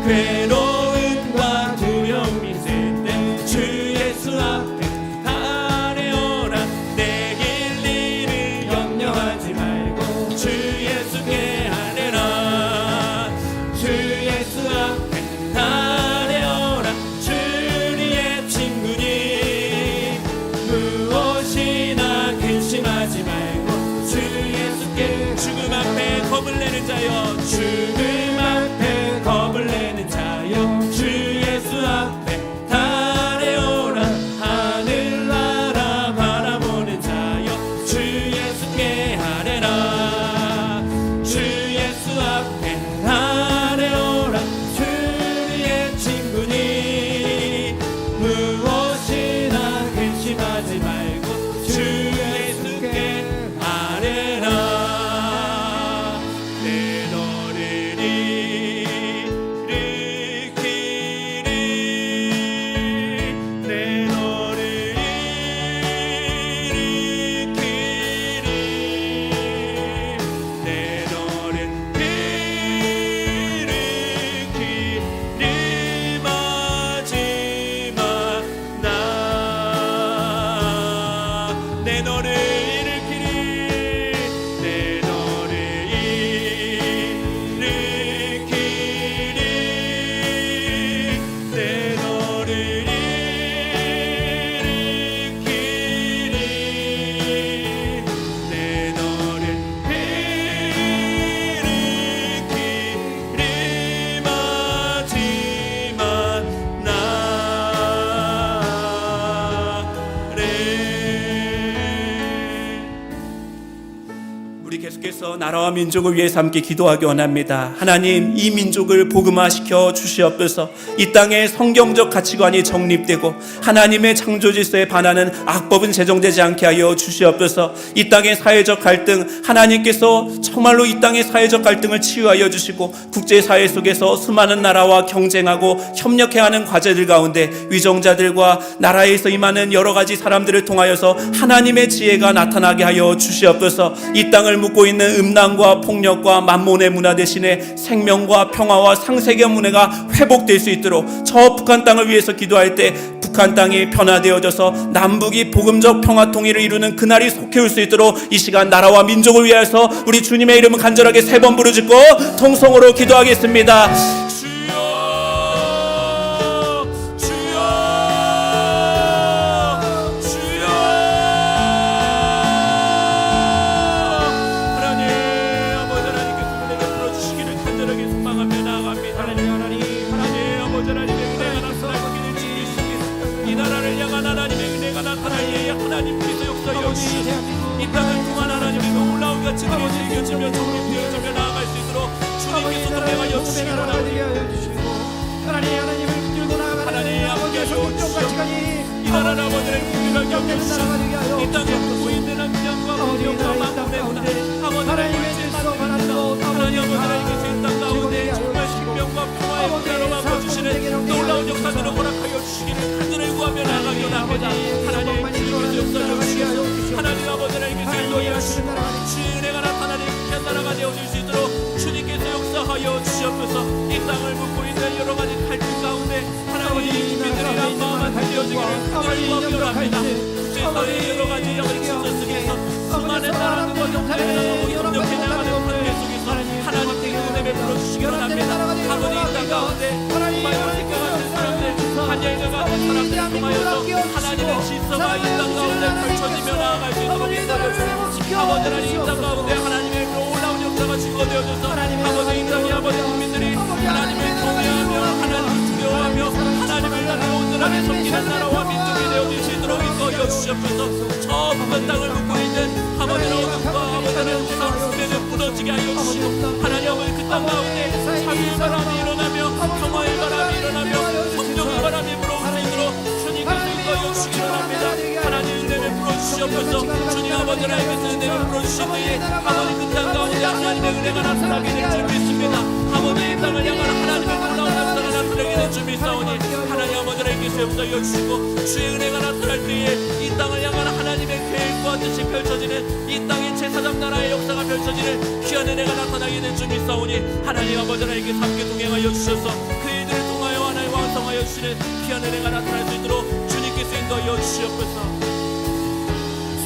괴로움과 두려움이 있을 때 주 예수 앞에 아뢰어라. 내길 일을 염려하지 말고 주 예수께 아뢰라. 주 예수 앞에 아뢰어라. 주리의 친구니 무엇이나 근심하지 말고 주 예수께. 죽음 앞에 겁을 내는 자여 죽음 앞에 겁을 내는 자여 주 예수 앞에 아뢰어라. 하늘나라 바라보는 자여 주 예수께 아뢰라. 주 예수 앞에 아뢰어라. 주리의 친구니 무엇이나 근심하지 말고 주 예수께 아뢰라. 내 너를 일으키리 내 너를 일으키리 내 너를 일으키리 마지막 날 내 너를 일으키리 내 너를 일으키리 내 너를 일으키리 내 너를 일으키리 마지막 날에 계속해서 나라와 민족을 위해서 함께 기도하기 원합니다. 하나님, 이 민족을 복음화시켜 주시옵소서. 이 땅에 성경적 가치관이 정립되고 하나님의 창조 질서에 반하는 악법은 제정되지 않게 하여 주시옵소서. 이 땅의 사회적 갈등, 하나님께서 정말로 이 땅의 사회적 갈등을 치유하여 주시고 국제사회 속에서 수많은 나라와 경쟁하고 협력해야 하는 과제들 가운데 위정자들과 나라에서 임하는 여러 가지 사람들을 통하여서 하나님의 지혜가 나타나게 하여 주시옵소서. 이 땅을 묶고 있는 음란과 폭력과 만몬의 문화 대신에 생명과 평화와 상세계 문화가 회복될 수 있도록 저 북한 땅을 위해서 기도할 때 북한 땅이 변화되어져서 남북이 복음적 평화 통일을 이루는 그날이 속해 올 수 있도록 이 시간 나라와 민족을 위해서 우리 주님의 이름을 간절하게 3번 부르짖고 통성으로 기도하겠습니다. 이 땅을 통한 하나님의 놀라운 가치들이 즐겨지며 정립되어지며 나아갈 수 있도록 주님께서 동행하여 주시기 원합니다. 하나님을 붙들고 나아가는 하나님 아버지의 성경 가치관이 이 나라를 아버지를 국민을 격려주시고 이 땅에 묻고 있는 안전과 공정과 만국의 문화 하나님의 질서로 바라보고 하나님 아버지를 이 땅 가운데 정말 신명과 평화의 문화로 바꿔주시는 놀라운 역사들을 허락하여 주시기를 간절히 구하며 나아가기 원합니다. 하나님 주님께서 역사를 주시옵소서. 하나님 아버지를 이기서 인도하여 주시고 주의 은혜가 나타나는 귀한 나라가 되어줄 수 있도록 주님께서 역사하여 주시옵소서. 이 땅을 묻고 있는 여러 가지 갈등 가운데 하나님 주민들이란 마음만 되어지기를 간절히 구하며 원합니다. 국제사회의 여러 가지 질서 속에서 수많은 나라들과 경쟁하고 협력해 나가는 관계 속에서 하나님께 은혜 베풀어 주시기 원합니다. 아버지 이 땅 가운데 정말 요셉과 같은 사람들 한여인과 같은 사람들 통하여서 하나님의 질서가 이 땅 가운데 펼쳐지며 나아갈 수 있도록 인도하여 주시고 아버지 하나님 이 땅 가운데 하나님의 놀라운 역사가 증거되어져서 아버지 이 땅의 아버지 국민들이 하나님을 경외하며 하나님을 두려워하며 하나님을 나라 온전하게 섬기는 나라와 민족이 되어질 수 있도록 인도하여 주시옵소서. 저 북한 땅을 묻고 있는 아버지의 어둠과 아버지의 우상 숭배는 무너지게 하여 주시고 하나님 아버지 그 땅 가운데 자유의 바람이 일어나며 평화의 바람이 일어나며 성령의 바람이 불어올 수 있도록 주님께서 인도하여 주시기 원합니다. 하나님 은혜 베풀어 주시옵소서. 주님 아버지를 알겠으니 은혜 베풀어 주신 때에 아버지 그 땅 가운데 하나님의 은혜가 나타나게 될 줄 믿습니다. 아버지의 땅을 향한 하나님의 놀라운 역사가 나타나게 될 줄 믿사오니 하나님 아버지를 알겠으니 역사여 주시고 주의 은혜가 나타날 때에 이 땅을 향한 하나님의 계획과 뜻이 펼쳐지는 이 땅의 제사장 나라의 역사가 펼쳐지는 귀한 은혜가 나타나게 될 줄 믿사오니 하나님 아버지를 알겠으니 함께 동행하여 주셔서 그 일들을 통하여 하나님 완성하여 주시는 귀한 은혜가 나타날 수 있도록 주님께서 인도하여 주시옵소서.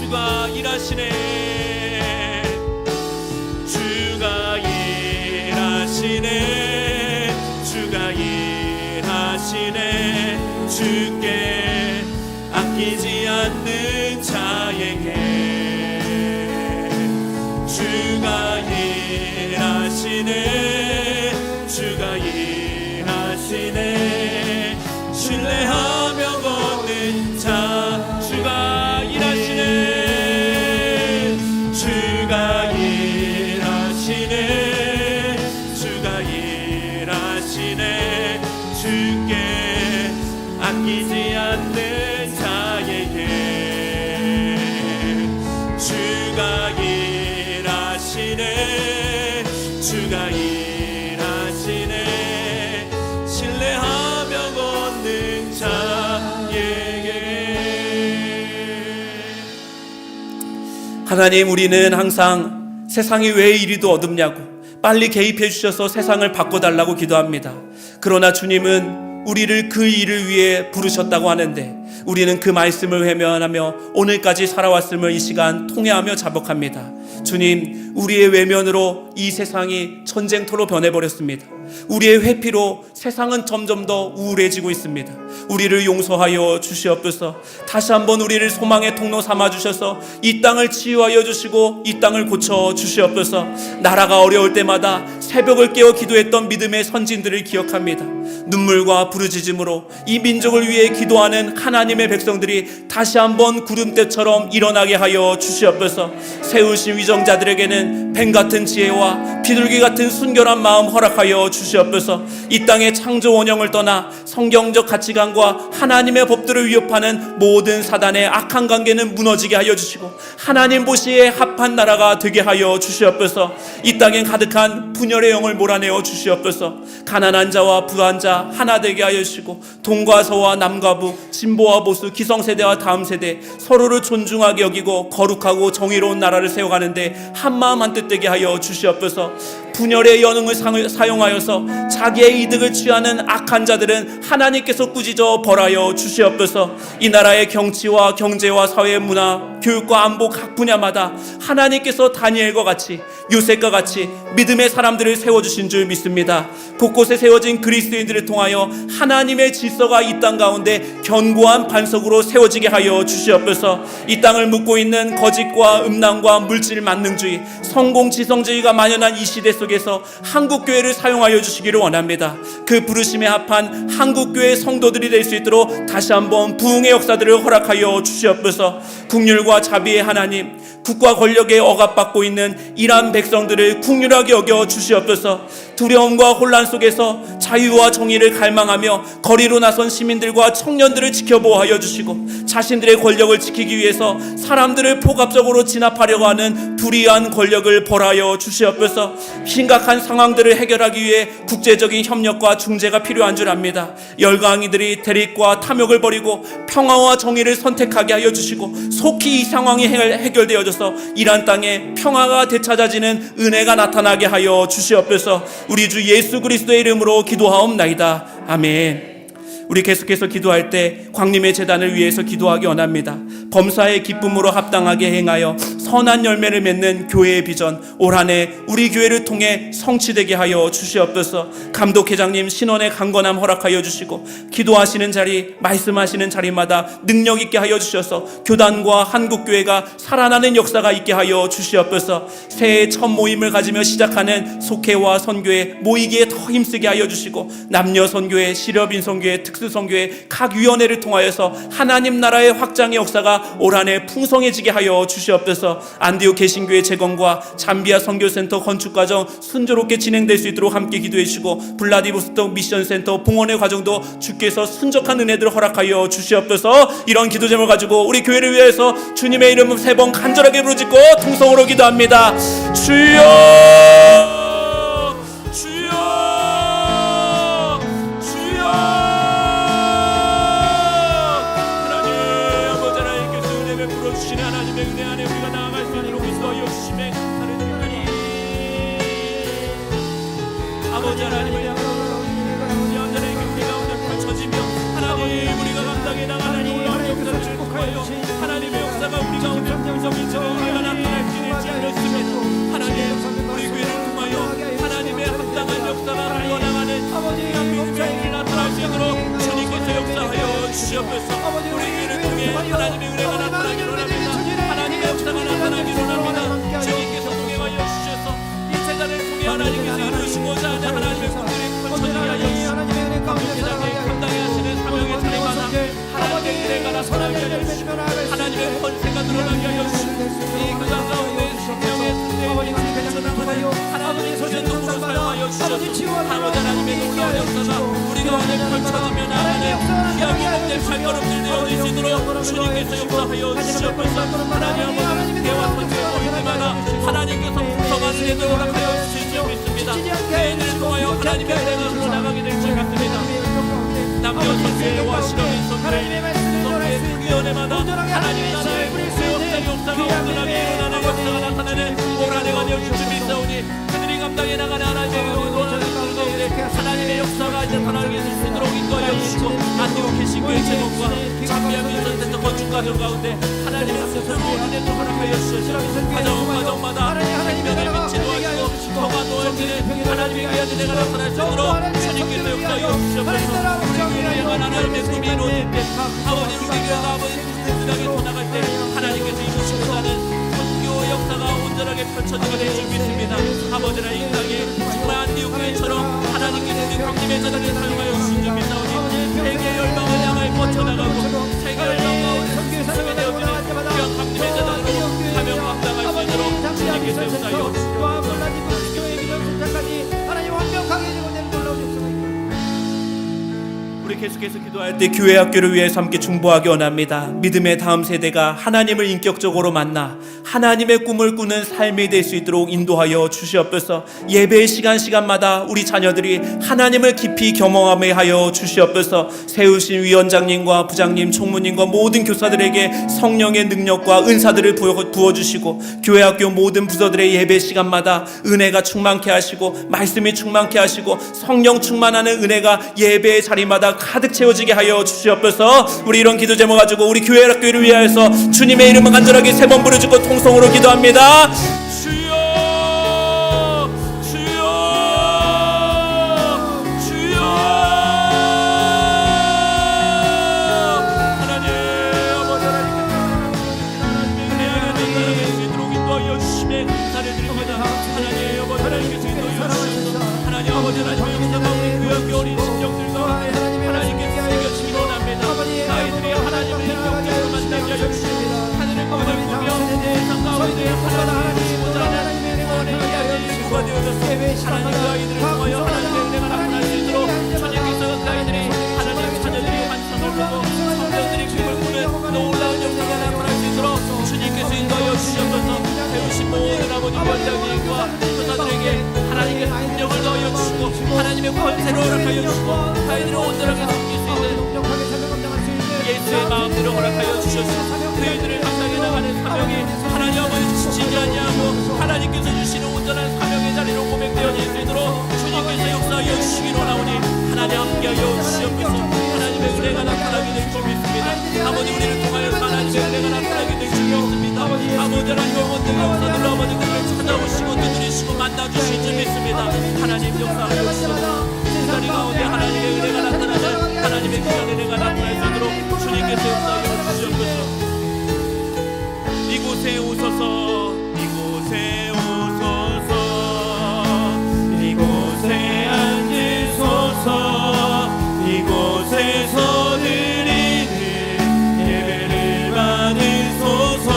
주가 일하시네 주가 일하시네 주가 일하시네 주께 아끼지 않는 자에게 주가 일하시네 주가 일하시네 신뢰하며 걷는 자 주가 일하시네 주가 일하시네 주가 일하시네 주께 아끼지 않는 자에게 주가 일하시네 주가 일하시네 신뢰하며 걷는 자에게. 하나님, 우리는 항상 세상이 왜 이리도 어둡냐고 빨리 개입해 주셔서 세상을 바꿔달라고 기도합니다. 그러나 주님은 우리를 그 일을 위해 부르셨다고 하는데 우리는 그 말씀을 외면하며 오늘까지 살아왔음을 이 시간 통회하며 자복합니다. 주님, 우리의 외면으로 이 세상이 전쟁터로 변해버렸습니다. 우리의 회피로 세상은 점점 더 우울해지고 있습니다. 우리를 용서하여 주시옵소서. 다시 한번 우리를 소망의 통로 삼아 주셔서 이 땅을 치유하여 주시고 이 땅을 고쳐 주시옵소서. 나라가 어려울 때마다 새벽을 깨어 기도했던 믿음의 선진들을 기억합니다. 눈물과 부르짖음으로 이 민족을 위해 기도하는 하나님의 백성들이 다시 한번 구름대처럼 일어나게 하여 주시옵소서. 세우신 위정자들에게는 뱀 같은 지혜와 비둘기 같은 순결한 마음 허락하여 주시옵소서. 이 땅의 창조 원형을 떠나 성경적 가치관과 하나님의 법들을 위협하는 모든 사단의 악한 관계는 무너지게 하여 주시고 하나님 보시기에 합한 나라가 되게 하여 주시옵소서. 이 땅에 가득한 분열의 영을 몰아내어 주시옵소서. 가난한 자와 부한 자 하나 되게 하여 주시고 동과 서와 남과 북 진보와 보수 기성세대와 다음 세대 서로를 존중하게 여기고 거룩하고 정의로운 나라를 세워가는데 한마음 한뜻 되게 하여 주시옵소서. 분열의 연응을 사용하여서 자기의 이득을 취하는 악한 자들은 하나님께서 꾸짖어 벌하여 주시옵소서. 이 나라의 정치와 경제와 사회 문화 교육과 안보 각 분야마다 하나님께서 다니엘과 같이 요셉과 같이 믿음의 사람들을 세워주신 줄 믿습니다. 곳곳에 세워진 그리스도인들을 통하여 하나님의 질서가 이 땅 가운데 견고한 반석으로 세워지게 하여 주시옵소서. 이 땅을 묶고 있는 거짓과 음란과 물질 만능주의 성공지성주의가 만연한 이 시대 속에서 한국교회를 사용하여 주시기를 원합니다. 그 부르심에 합한 한국교회 성도들이 될 수 있도록 다시 한번 부흥의 역사들을 허락하여 주시옵소서. 국률과 자비의 하나님, 국가 권력에 억압받고 있는 이란 백성들을 국률하게 여겨 주시옵소서. 두려움과 혼란 속에서 자유와 정의를 갈망하며 거리로 나선 시민들과 청년들을 지켜보호하여 주시고 자신들의 권력을 지키기 위해서 사람들을 포갑적으로 진압하려고 하는 불의한 권력을 벌하여 주시옵소서. 심각한 상황들을 해결하기 위해 국제적인 협력과 중재가 필요한 줄 압니다. 열강이들이 대립과 탐욕을 버리고 평화와 정의를 선택하게 하여 주시고 속히 이 상황이 해결되어져서 이란 땅에 평화가 되찾아지는 은혜가 나타나게 하여 주시옵소서. 우리 주 예수 그리스도의 이름으로 기도하옵나이다. 아멘. 우리 계속해서 기도할 때 광림의 재단을 위해서 기도하기 원합니다. 범사의 기쁨으로 합당하게 행하여 선한 열매를 맺는 교회의 비전 올 한 해 우리 교회를 통해 성취되게 하여 주시옵소서. 감독회장님 신원의 강건함 허락하여 주시고 기도하시는 자리 말씀하시는 자리마다 능력 있게 하여 주셔서 교단과 한국교회가 살아나는 역사가 있게 하여 주시옵소서. 새해 첫 모임을 가지며 시작하는 속회와 선교회 모이기에 더 힘쓰게 하여 주시고 남녀 선교회 실업인 선교회 특수선교회 각 위원회를 통하여서 하나님 나라의 확장의 역사가 올 한 해 풍성해지게 하여 주시옵소서. 안디옥 개신교회 재건과 잠비아 선교센터 건축 과정 순조롭게 진행될 수 있도록 함께 기도해 주시고 블라디보스톡 미션센터 봉헌의 과정도 주께서 순적한 은혜들을 허락하여 주시옵소서. 이런 기도 제목을 가지고 우리 교회를 위해서 주님의 이름을 3번 간절하게 부르짖고 통성으로 기도합니다. 주여 하나님의 역사가 우리 가운데 풍성이가 나타날 길을지 믿습니다. 하나님 우리 교회를 통하여 하나님의 합당한 역사가 흘러나가는 대한민국의 길이 나타날 수 있도록 주님께서 역사하여 주시옵소서. 우리 교회를 통해 하나님의 은혜가 나타나기로 합니다. 하나님의 역사가 나타나기로 합니다. 주님께서 동행하여 주셔서 이 세상을 통해 하나님께서 이루시고자 하는 하나님의 분들이 펼쳐지게 하여 주시옵소서. 감독회장님 감당해야 하시는 사명의 자리마다 하나님의 은혜가 나타나게 하여 주시고 하나님의 권세가 드러나게 하여 주시고 이 그당 가운데 성령의 뜻대로 전하는 하나님의 주전도구로 사용하여 주셔서 아버지 하나님의 놀라운 역사가 우리 가운데 펼쳐지며 나가는 귀한 기업들 발걸음들 되어질 수 있도록 주님께서 역사하여 주시옵소서. 하나님 아버지 대화 선교의 모임들마다 하나님께서 풍성한 은혜를 허락하여 주실 줄 믿습니다. 개인을 통하여 하나님의 은혜가 흘러나가게 될 줄 믿습니다. 남녀 선교회와 실업인 선교회 위원회마다 하나님 나라의 구세역사의 역사가 온전하게 일어나는 역사가 나타나는 올 한 해가 되어질 줄 믿사오니 그들이 감당해 나가는 하나님의 원하는 가운데 하나님의 역사가 이제 나타나게 될 수 있도록 인도하여 주시고 안디옥 개신교회 제목과 잠비아 민선센터 건축 과정 가운데 하나님의 새로운 은혜를 허락하여 주시옵소서. 가정마다 하나님의 빛이 도와주고 평화 도와주는 하나님 하나님의 귀한 은혜가 나타날 수 있도록 주님께서 역사하여 주시옵소서. 우리 교회를 향한 하나님의 꿈이 이루어질 때 아버지 우리 교회가 아버지 든든하게 돌아갈 때 하나님께서 이루시고자는 선교 역사가 온전하게 펼쳐지게 될 줄 믿습니다. 아버지나 이 땅에 정말 안디옥교회처럼 하나님께서 우리 강림의 자들을 사용하여 주신 줄 믿사오니 세계 열방을 향하여 뻗쳐나가고 세계 열방 가운데 성교에 되어지는 귀한 강림의 자들로 사명 감당할 수 있도록 주님께서 역사하여 주시옵소서. 하나님 완벽하게 제공되는 놀라운 역사가 있고 우리 계속해서 기도할 때 교회 학교를 위해서 함께 중보하기 원합니다. 믿음의 다음 세대가 하나님을 인격적으로 만나 하나님의 꿈을 꾸는 삶이 될 수 있도록 인도하여 주시옵소서. 예배의 시간마다 우리 자녀들이 하나님을 깊이 경험하게 하여 주시옵소서. 세우신 위원장님과 부장님, 총무님과 모든 교사들에게 성령의 능력과 은사들을 부어주시고 교회 학교 모든 부서들의 예배 시간마다 은혜가 충만케 하시고 말씀이 충만케 하시고 성령 충만하는 은혜가 예배의 자리마다 가득 채워지게 하여 주시옵소서. 우리 이런 기도 제목 가지고 우리 교회 학교를 위하여서 주님의 이름을 간절하게 세 번 부르짖고 통성으로 기도합니다. 주여 주여 주여 하나님 아버지 하나님의 은혜가 전달할 수 있도록 인도하여 주심에 감사를 드립니다. 하나님 아버지 하나님께서 인도하여 주셔서 하나님 아버지 하나님의 역사가 우리 교회 어린 심령들과 하나님께서 새겨주시기 원합니다. 아이들이 하나님을 인격적으로 만나게 하여 주시옵소서. 하늘의 꿈을 꾸며 세상 가운데 하나님을 보자 하나님의 귀한 인구가 되어져서 하나님 그 아이들을 통하여 하나님의 은혜가 나타날 수 있도록 주님께서 그 아이들이 하나님의 자녀들이 환상을 보고 성도들이 꿈을 꾸는 놀라운 역사가 나타날 수 있도록 주님께서 인도하여 주시옵소서. 배우신 모든 아버지 위원장님과 교사들에게 하나님의 능력을 더하여 주시고 하나님의 권세를 허락하여 주시고 아이들을 온전하게 섬길 수 있는 예수의 마음대로 허락하여 주셨소. 그들을 감당해 나가는 사명이 하나님 아버지 지치지 아니하고 하나님께서 주시는 온전한 사명의 자리로 고백되어질 수 있도록 주님께서 역사하여 주시기로 나오니 하나님 함께하여 주시옵소서. 하나님의 은혜가 나타나게 될 줄 믿습니다. 아버지 우리를 통하여 하나님의 은혜가 나타나게 될 줄 믿습니다. 아버지 하나님 영혼들 역사들로 아버지 그들을 찾아오시고 두드리시고 만나주실 줄 믿습니다. 하나님 역사하여 주시옵소서. 그 자리 가운데 하나님의 은혜가 나타나는 하나님의 귀한 은혜가 나타날 수 있도록 주님께서 역사하여 주시옵소서. 이곳에 오소서 이곳에 오소서 이곳에 앉으소서 이곳에서 드리는 예배를 받으소서.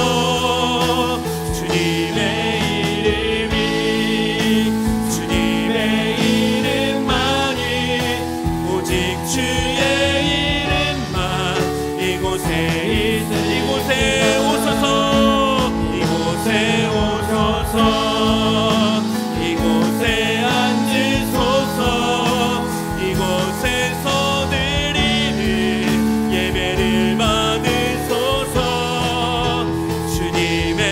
주님의 이름이 주님의 이름만이 오직 주의 이름만 이곳에 오소서 이곳에 오소서 이곳에 앉으소서 이곳에서 드리는 예배를 받으소서. 주님의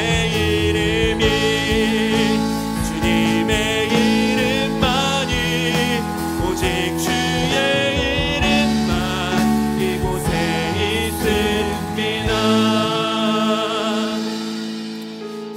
이름만이 오직 주의 이름만 이곳에 있습니다.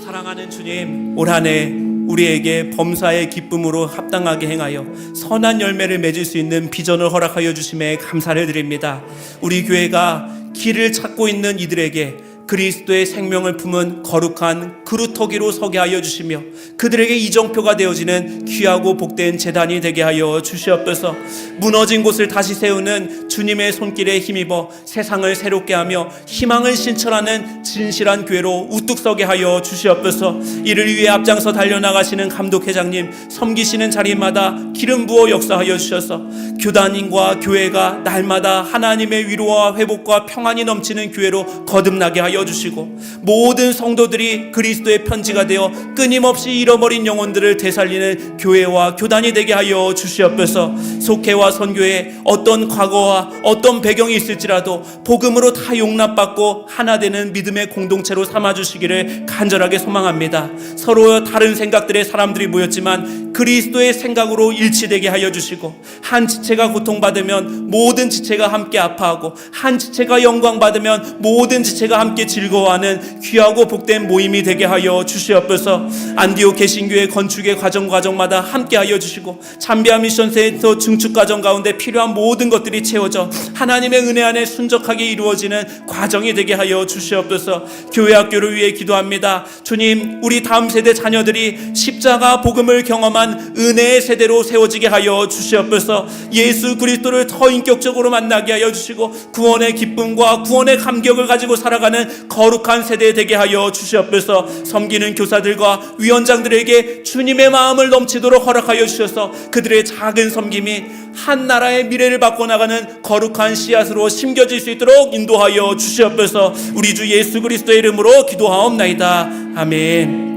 사랑하는 주님, 올 한 해 우리에게 범사의 기쁨으로 합당하게 행하여 선한 열매를 맺을 수 있는 비전을 허락하여 주심에 감사를 드립니다. 우리 교회가 길을 찾고 있는 이들에게 그리스도의 생명을 품은 거룩한 그루터기로 서게 하여 주시며 그들에게 이정표가 되어지는 귀하고 복된 제단이 되게 하여 주시옵소서. 무너진 곳을 다시 세우는 주님의 손길에 힘입어 세상을 새롭게 하며 희망을 신천하는 진실한 교회로 우뚝 서게 하여 주시옵소서. 이를 위해 앞장서 달려나가시는 감독회장님, 섬기시는 자리마다 기름 부어 역사하여 주셔서 교단인과 교회가 날마다 하나님의 위로와 회복과 평안이 넘치는 교회로 거듭나게 하여 주시고 모든 성도들이 그리스도의 편지가 되어 끊임없이 잃어버린 영혼들을 되살리는 교회와 교단이 되게 하여 주시옵소서. 속회와 선교에 어떤 과거와 어떤 배경이 있을지라도 복음으로 다 용납받고 하나 되는 믿음의 공동체로 삼아주시기를 간절하게 소망합니다. 서로 다른 생각들의 사람들이 모였지만 그리스도의 생각으로 일치되게 하여 주시고, 한 지체가 고통받으면 모든 지체가 함께 아파하고, 한 지체가 영광받으면 모든 지체가 함께 즐거워하는 귀하고 복된 모임이 되게 하여 주시옵소서. 안디옥 개신교회 건축의 과정마다 함께 하여 주시고, 잠비아 미션센터 증축 과정 가운데 필요한 모든 것들이 채워져 하나님의 은혜 안에 순적하게 이루어지는 과정이 되게 하여 주시옵소서. 교회 학교를 위해 기도합니다. 주님, 우리 다음 세대 자녀들이 십자가 복음을 경험한 은혜의 세대로 세워지게 하여 주시옵소서. 예수 그리스도를 더 인격적으로 만나게 하여 주시고, 구원의 기쁨과 구원의 감격을 가지고 살아가는 거룩한 세대 되게 하여 주시옵소서. 섬기는 교사들과 위원장들에게 주님의 마음을 넘치도록 허락하여 주셔서 그들의 작은 섬김이 한 나라의 미래를 바꿔나가는 거룩한 씨앗으로 심겨질 수 있도록 인도하여 주시옵소서. 우리 주 예수 그리스도의 이름으로 기도하옵나이다. 아멘.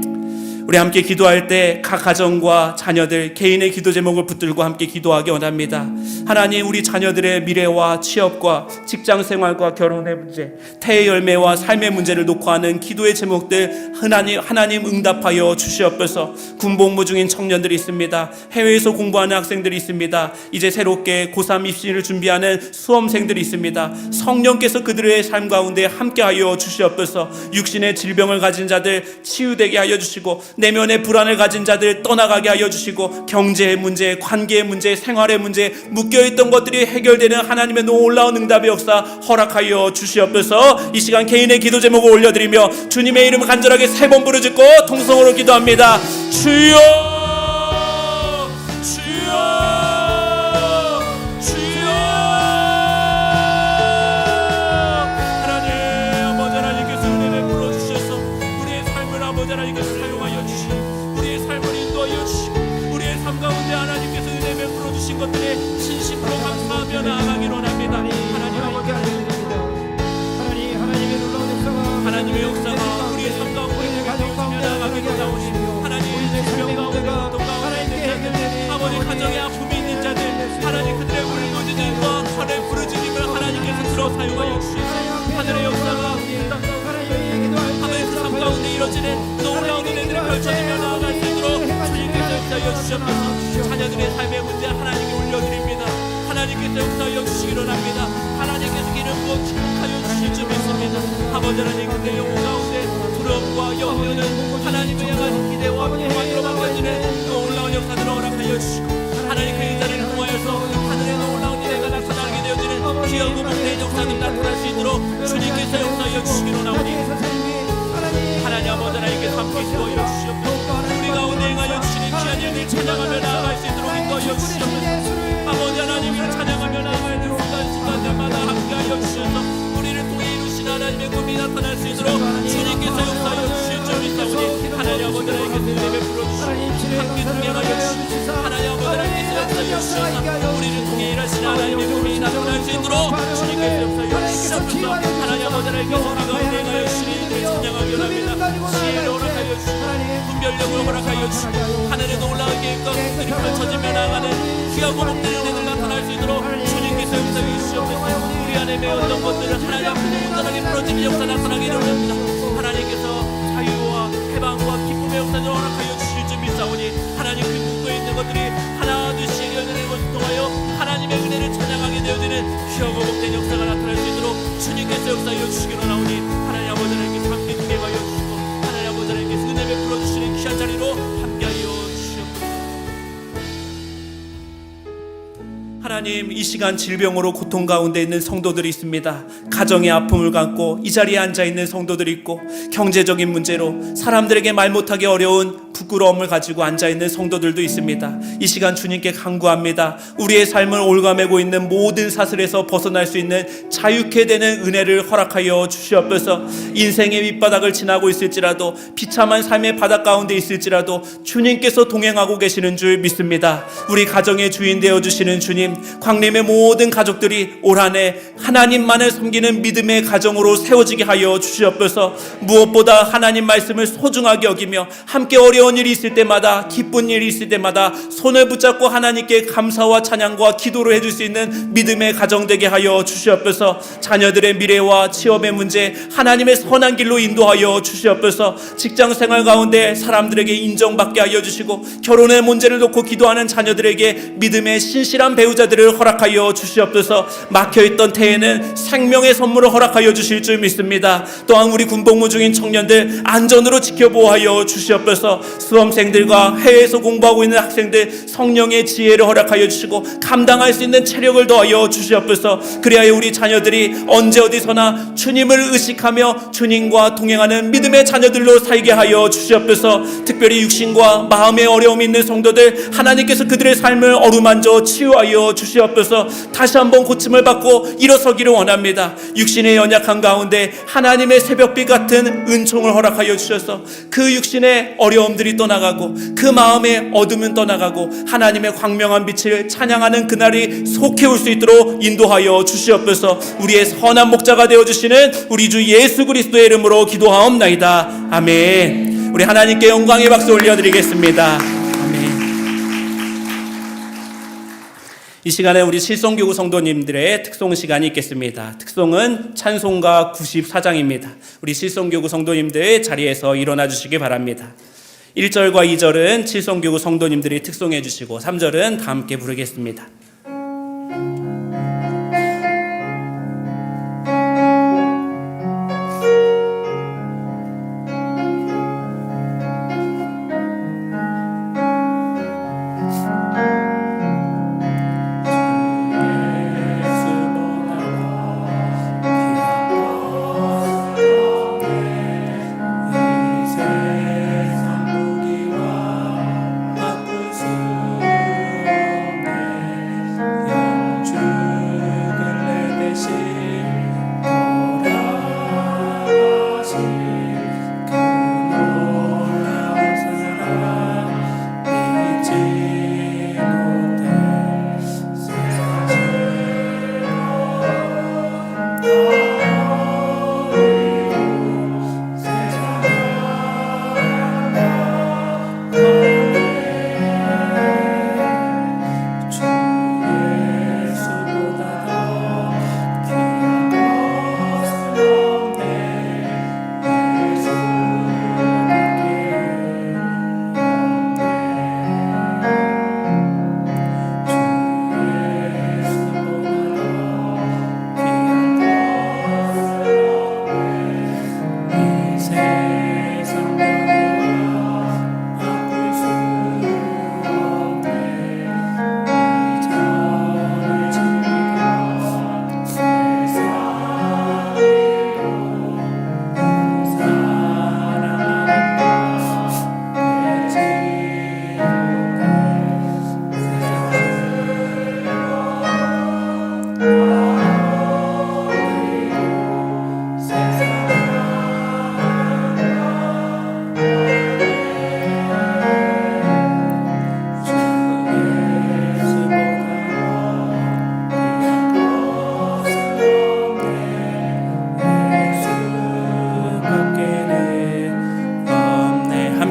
우리 함께 기도할 때 각 가정과 자녀들 개인의 기도 제목을 붙들고 함께 기도하기 원합니다. 하나님, 우리 자녀들의 미래와 취업과 직장 생활과 결혼의 문제, 태의 열매와 삶의 문제를 놓고 하는 기도의 제목들 하나님 응답하여 주시옵소서. 군복무 중인 청년들이 있습니다. 해외에서 공부하는 학생들이 있습니다. 이제 새롭게 고3 입시를 준비하는 수험생들이 있습니다. 성령께서 그들의 삶 가운데 함께하여 주시옵소서. 육신의 질병을 가진 자들 치유되게 하여 주시고, 내면의 불안을 가진 자들 떠나가게 하여 주시고, 경제의 문제, 관계의 문제, 생활의 문제, 묶여있던 것들이 해결되는 하나님의 놀라운 응답의 역사 허락하여 주시옵소서. 이 시간 개인의 기도 제목을 올려드리며 주님의 이름을 간절하게 3번 부르짖고 통성으로 기도합니다. 주여, 주여, 주여. 하나님, 아버지 하나님께서 은혜를 부어주셔서 우리의 삶을 아버지 하나님께서 사용하여 주시고, 우리의 삶을 인도하여 주시고, 우리의 삶 가운데 하나님께서 은혜 베풀어 주신 것들에 진심으로 감사하며 나아가기를 원합니다. 하나님의 역사가 우리의 삶 가운데 가져오시며 나아가기를 원하시고, 하나님 질병 가운데 고통 가운데 있는 자들, 아버지 가정에 아픔이 있는 자들, 하나님 그들의 울부짖음과 하늘 부르짖음을 하나님께서 들어 사용하여 주시옵소서. 하늘의 역사가 하나님의 그 삶 가운데 이루어지는 놀라운 은혜들이 펼쳐지며 나아갈 수 있도록 주님께서 역사하여 주시옵소서. 자녀들의 삶의 문제 하나님께 올려드립니다. 하나님께서 역사하여 주시기를 합니다. 하나님께서 기름 부어 기록하여 주실 줄 믿습니다. 아버지 하나님, 그들의 영혼 가운데 두려움과 염려는 하나님을 향한 기대와 소망으로 바뀌어지는 놀라운 역사들을 허락하여 주시고, 하나님 그 자리를 통하여서 하늘의 놀라운 일회가 나타나게 되어지는 귀하고 복된 역사들이 나타날 수 있도록 주님께서 역사하여 주시기로 나오니, 하나님 아버지 하나님께서 함께 인도하여 주시옵소서. 우리 가운데 행하여 주시는 귀한 일을 찬양하며 나아갈 수 있도록 인도하여 주시옵소서. 아버지 하나님을 찬양하며 나아갈 수 있는 순간들마다 함께하여 주셔서 우리를 통해 이루신 하나님의 꿈이 나타날 수 있도록 주님께서 역사하여 주실 줄 믿사오니, 하나님 아버지 하나님께서 은혜 베풀어 주시고 함께 동행하여 주시고, 하나님 아버지 하나님께서 역사하여 주셔서 우리를 통해 일하신 하나님의 꿈이 나타날 수 있도록 주님께서 역사하여 주시옵소서. 하나님 아버지 하나님께서 우리 가운데 행하여 주시는 일을 찬양하며 나아갑니다. 지혜를 허락하여 주시고 분별력을 허락하여 주시고, 하늘의 놀라운 계획과 꿈들이 펼쳐지며 나아가는 귀하고 복된 은혜들 나타날 수 있도록 주님께서 역사하여 주시옵소서. 우리 안에 매었던 것들을 하나님 앞에 온전하게 풀어지는 역사 나타나기를 원합니다. 하나님께서 자유와 해방과 기쁨의 역사를 허락하여 주실 줄 믿사오니, 하나님 그 묶여 있는 것들이 하나둘씩 해결되는 것을 통하여 하나님의 은혜를 찬양하게 되어지는 귀하고 복된 역사가 나타날 수 있도록 주님께서 역사하여 주시기로 나오니, 하나님 아버지 하나님께서 함께 동행하여 주시고, 하나님 아버지 하나님께서 은혜 베풀어 주시는 귀한 자리로 함께하여 주시옵소서. 하나님, 이 시간 질병으로 고통 가운데 있는 성도들이 있습니다. 가정의 아픔을 갖고 이 자리에 앉아있는 성도들이 있고, 경제적인 문제로 사람들에게 말 못하기 어려운 부끄러움을 가지고 앉아있는 성도들도 있습니다. 이 시간 주님께 간구합니다. 우리의 삶을 올가매고 있는 모든 사슬에서 벗어날 수 있는 자유케 되는 은혜를 허락하여 주시옵소서. 인생의 밑바닥을 지나고 있을지라도, 비참한 삶의 바닥 가운데 있을지라도 주님께서 동행하고 계시는 줄 믿습니다. 우리 가정의 주인 되어주시는 주님, 광림의 모든 가족들이 올 한 해 하나님만을 섬기는 믿음의 가정으로 세워지게 하여 주시옵소서. 무엇보다 하나님 말씀을 소중하게 여기며 함께 어려운 어려운 일이 있을 때마다, 기쁜 일이 있을 때마다 손을 붙잡고 하나님께 감사와 찬양과 기도를 해줄 수 있는 믿음의 가정 되게 하여 주시옵소서. 자녀들의 미래와 취업의 문제 하나님의 선한 길로 인도하여 주시옵소서. 직장생활 가운데 사람들에게 인정받게 하여 주시고, 결혼의 문제를 놓고 기도하는 자녀들에게 믿음의 신실한 배우자들을 허락하여 주시옵소서. 막혀있던 태에는 생명의 선물을 허락하여 주실 줄 믿습니다. 또한 우리 군복무 중인 청년들 안전으로 지켜보호하여 주시옵소서. 수험생들과 해외에서 공부하고 있는 학생들 성령의 지혜를 허락하여 주시고 감당할 수 있는 체력을 더하여 주시옵소서. 그리하여 우리 자녀들이 언제 어디서나 주님을 의식하며 주님과 동행하는 믿음의 자녀들로 살게 하여 주시옵소서. 특별히 육신과 마음의 어려움이 있는 성도들 하나님께서 그들의 삶을 어루만져 치유하여 주시옵소서. 다시 한번 고침을 받고 일어서기를 원합니다. 육신의 연약한 가운데 하나님의 새벽빛 같은 은총을 허락하여 주셔서 그 육신의 어려움들이 떠나가고 그 마음의 어둠은 떠나가고 하나님의 광명한 빛을 찬양하는 그날이 속해 올 수 있도록 인도하여 주시옵소서. 우리의 선한 목자가 되어주시는 우리 주 예수 그리스도의 이름으로 기도하옵나이다. 아멘. 우리 하나님께 영광의 박수 올려드리겠습니다. 아멘. 이 시간에 우리 실성교구 성도님들의 특송 시간이 있겠습니다. 특송은 찬송가 94장입니다. 우리 실성교구 성도님들 자리에서 일어나 주시기 바랍니다. 1절과 2절은 실성교구 성도님들이 특송해 주시고 3절은 다 함께 부르겠습니다.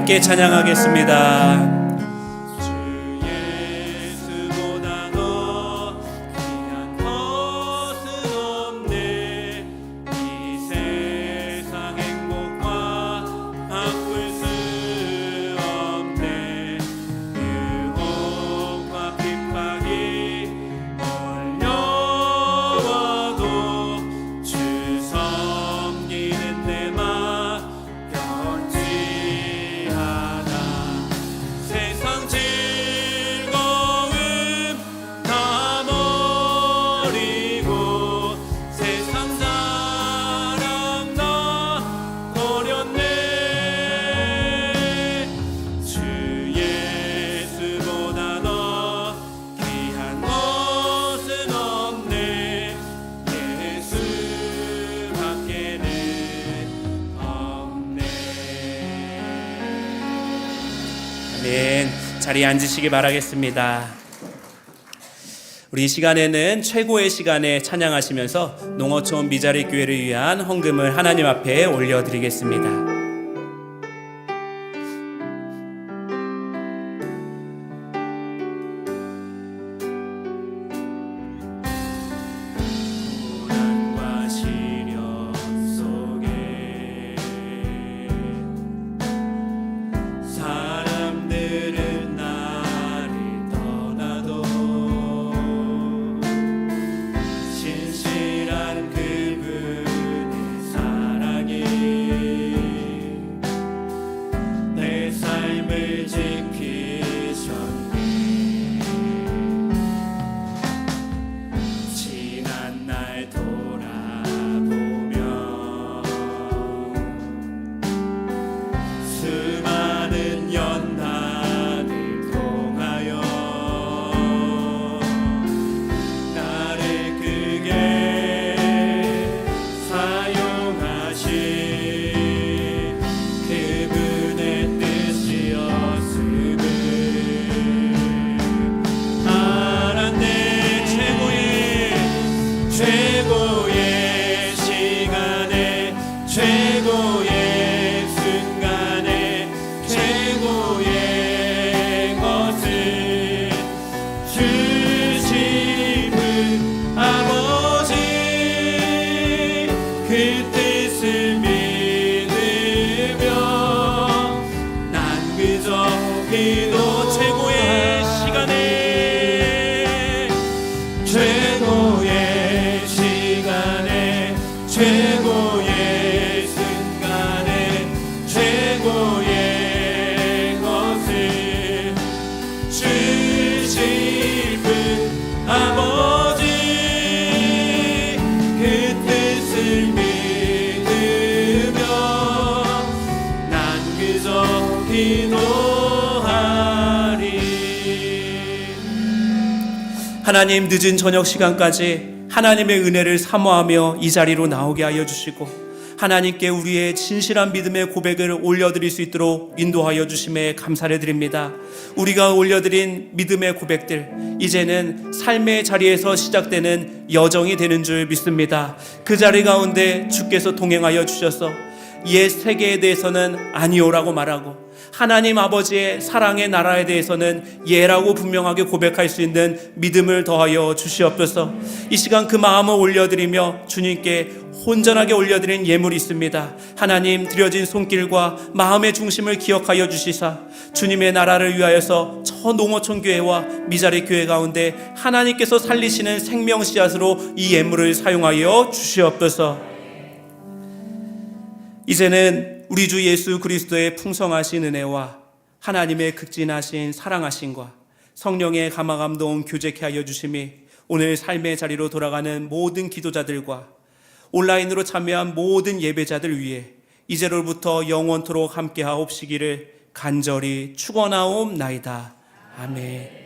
함께 찬양하겠습니다. 아멘. 자리에 앉으시기 바라겠습니다. 우리 이 시간에는 최고의 시간에 찬양하시면서 농어촌 미자리 교회를 위한 헌금을 하나님 앞에 올려드리겠습니다. 최고의 것을 주실 분 아버지 그 뜻을 믿으며 난 그저 기도하리. 하나님, 늦은 저녁 시간까지 하나님의 은혜를 사모하며 이 자리로 나오게 하여 주시고 하나님께 우리의 진실한 믿음의 고백을 올려드릴 수 있도록 인도하여 주심에 감사를 드립니다. 우리가 올려드린 믿음의 고백들, 이제는 삶의 자리에서 시작되는 여정이 되는 줄 믿습니다. 그 자리 가운데 주께서 동행하여 주셔서 옛 세계에 대해서는 아니오라고 말하고 하나님 아버지의 사랑의 나라에 대해서는 예라고 분명하게 고백할 수 있는 믿음을 더하여 주시옵소서. 이 시간 그 마음을 올려드리며 주님께 혼전하게 올려드린 예물이 있습니다. 하나님, 드려진 손길과 마음의 중심을 기억하여 주시사 주님의 나라를 위하여서 저 농어촌 교회와 미자리 교회 가운데 하나님께서 살리시는 생명 씨앗으로 이 예물을 사용하여 주시옵소서. 이제는 우리 주 예수 그리스도의 풍성하신 은혜와 하나님의 극진하신 사랑하심과 성령의 감화감동 교제케 하여 주심이 오늘 삶의 자리로 돌아가는 모든 기도자들과 온라인으로 참여한 모든 예배자들 위해 이제로부터 영원토록 함께하옵시기를 간절히 축원하옵나이다. 아멘.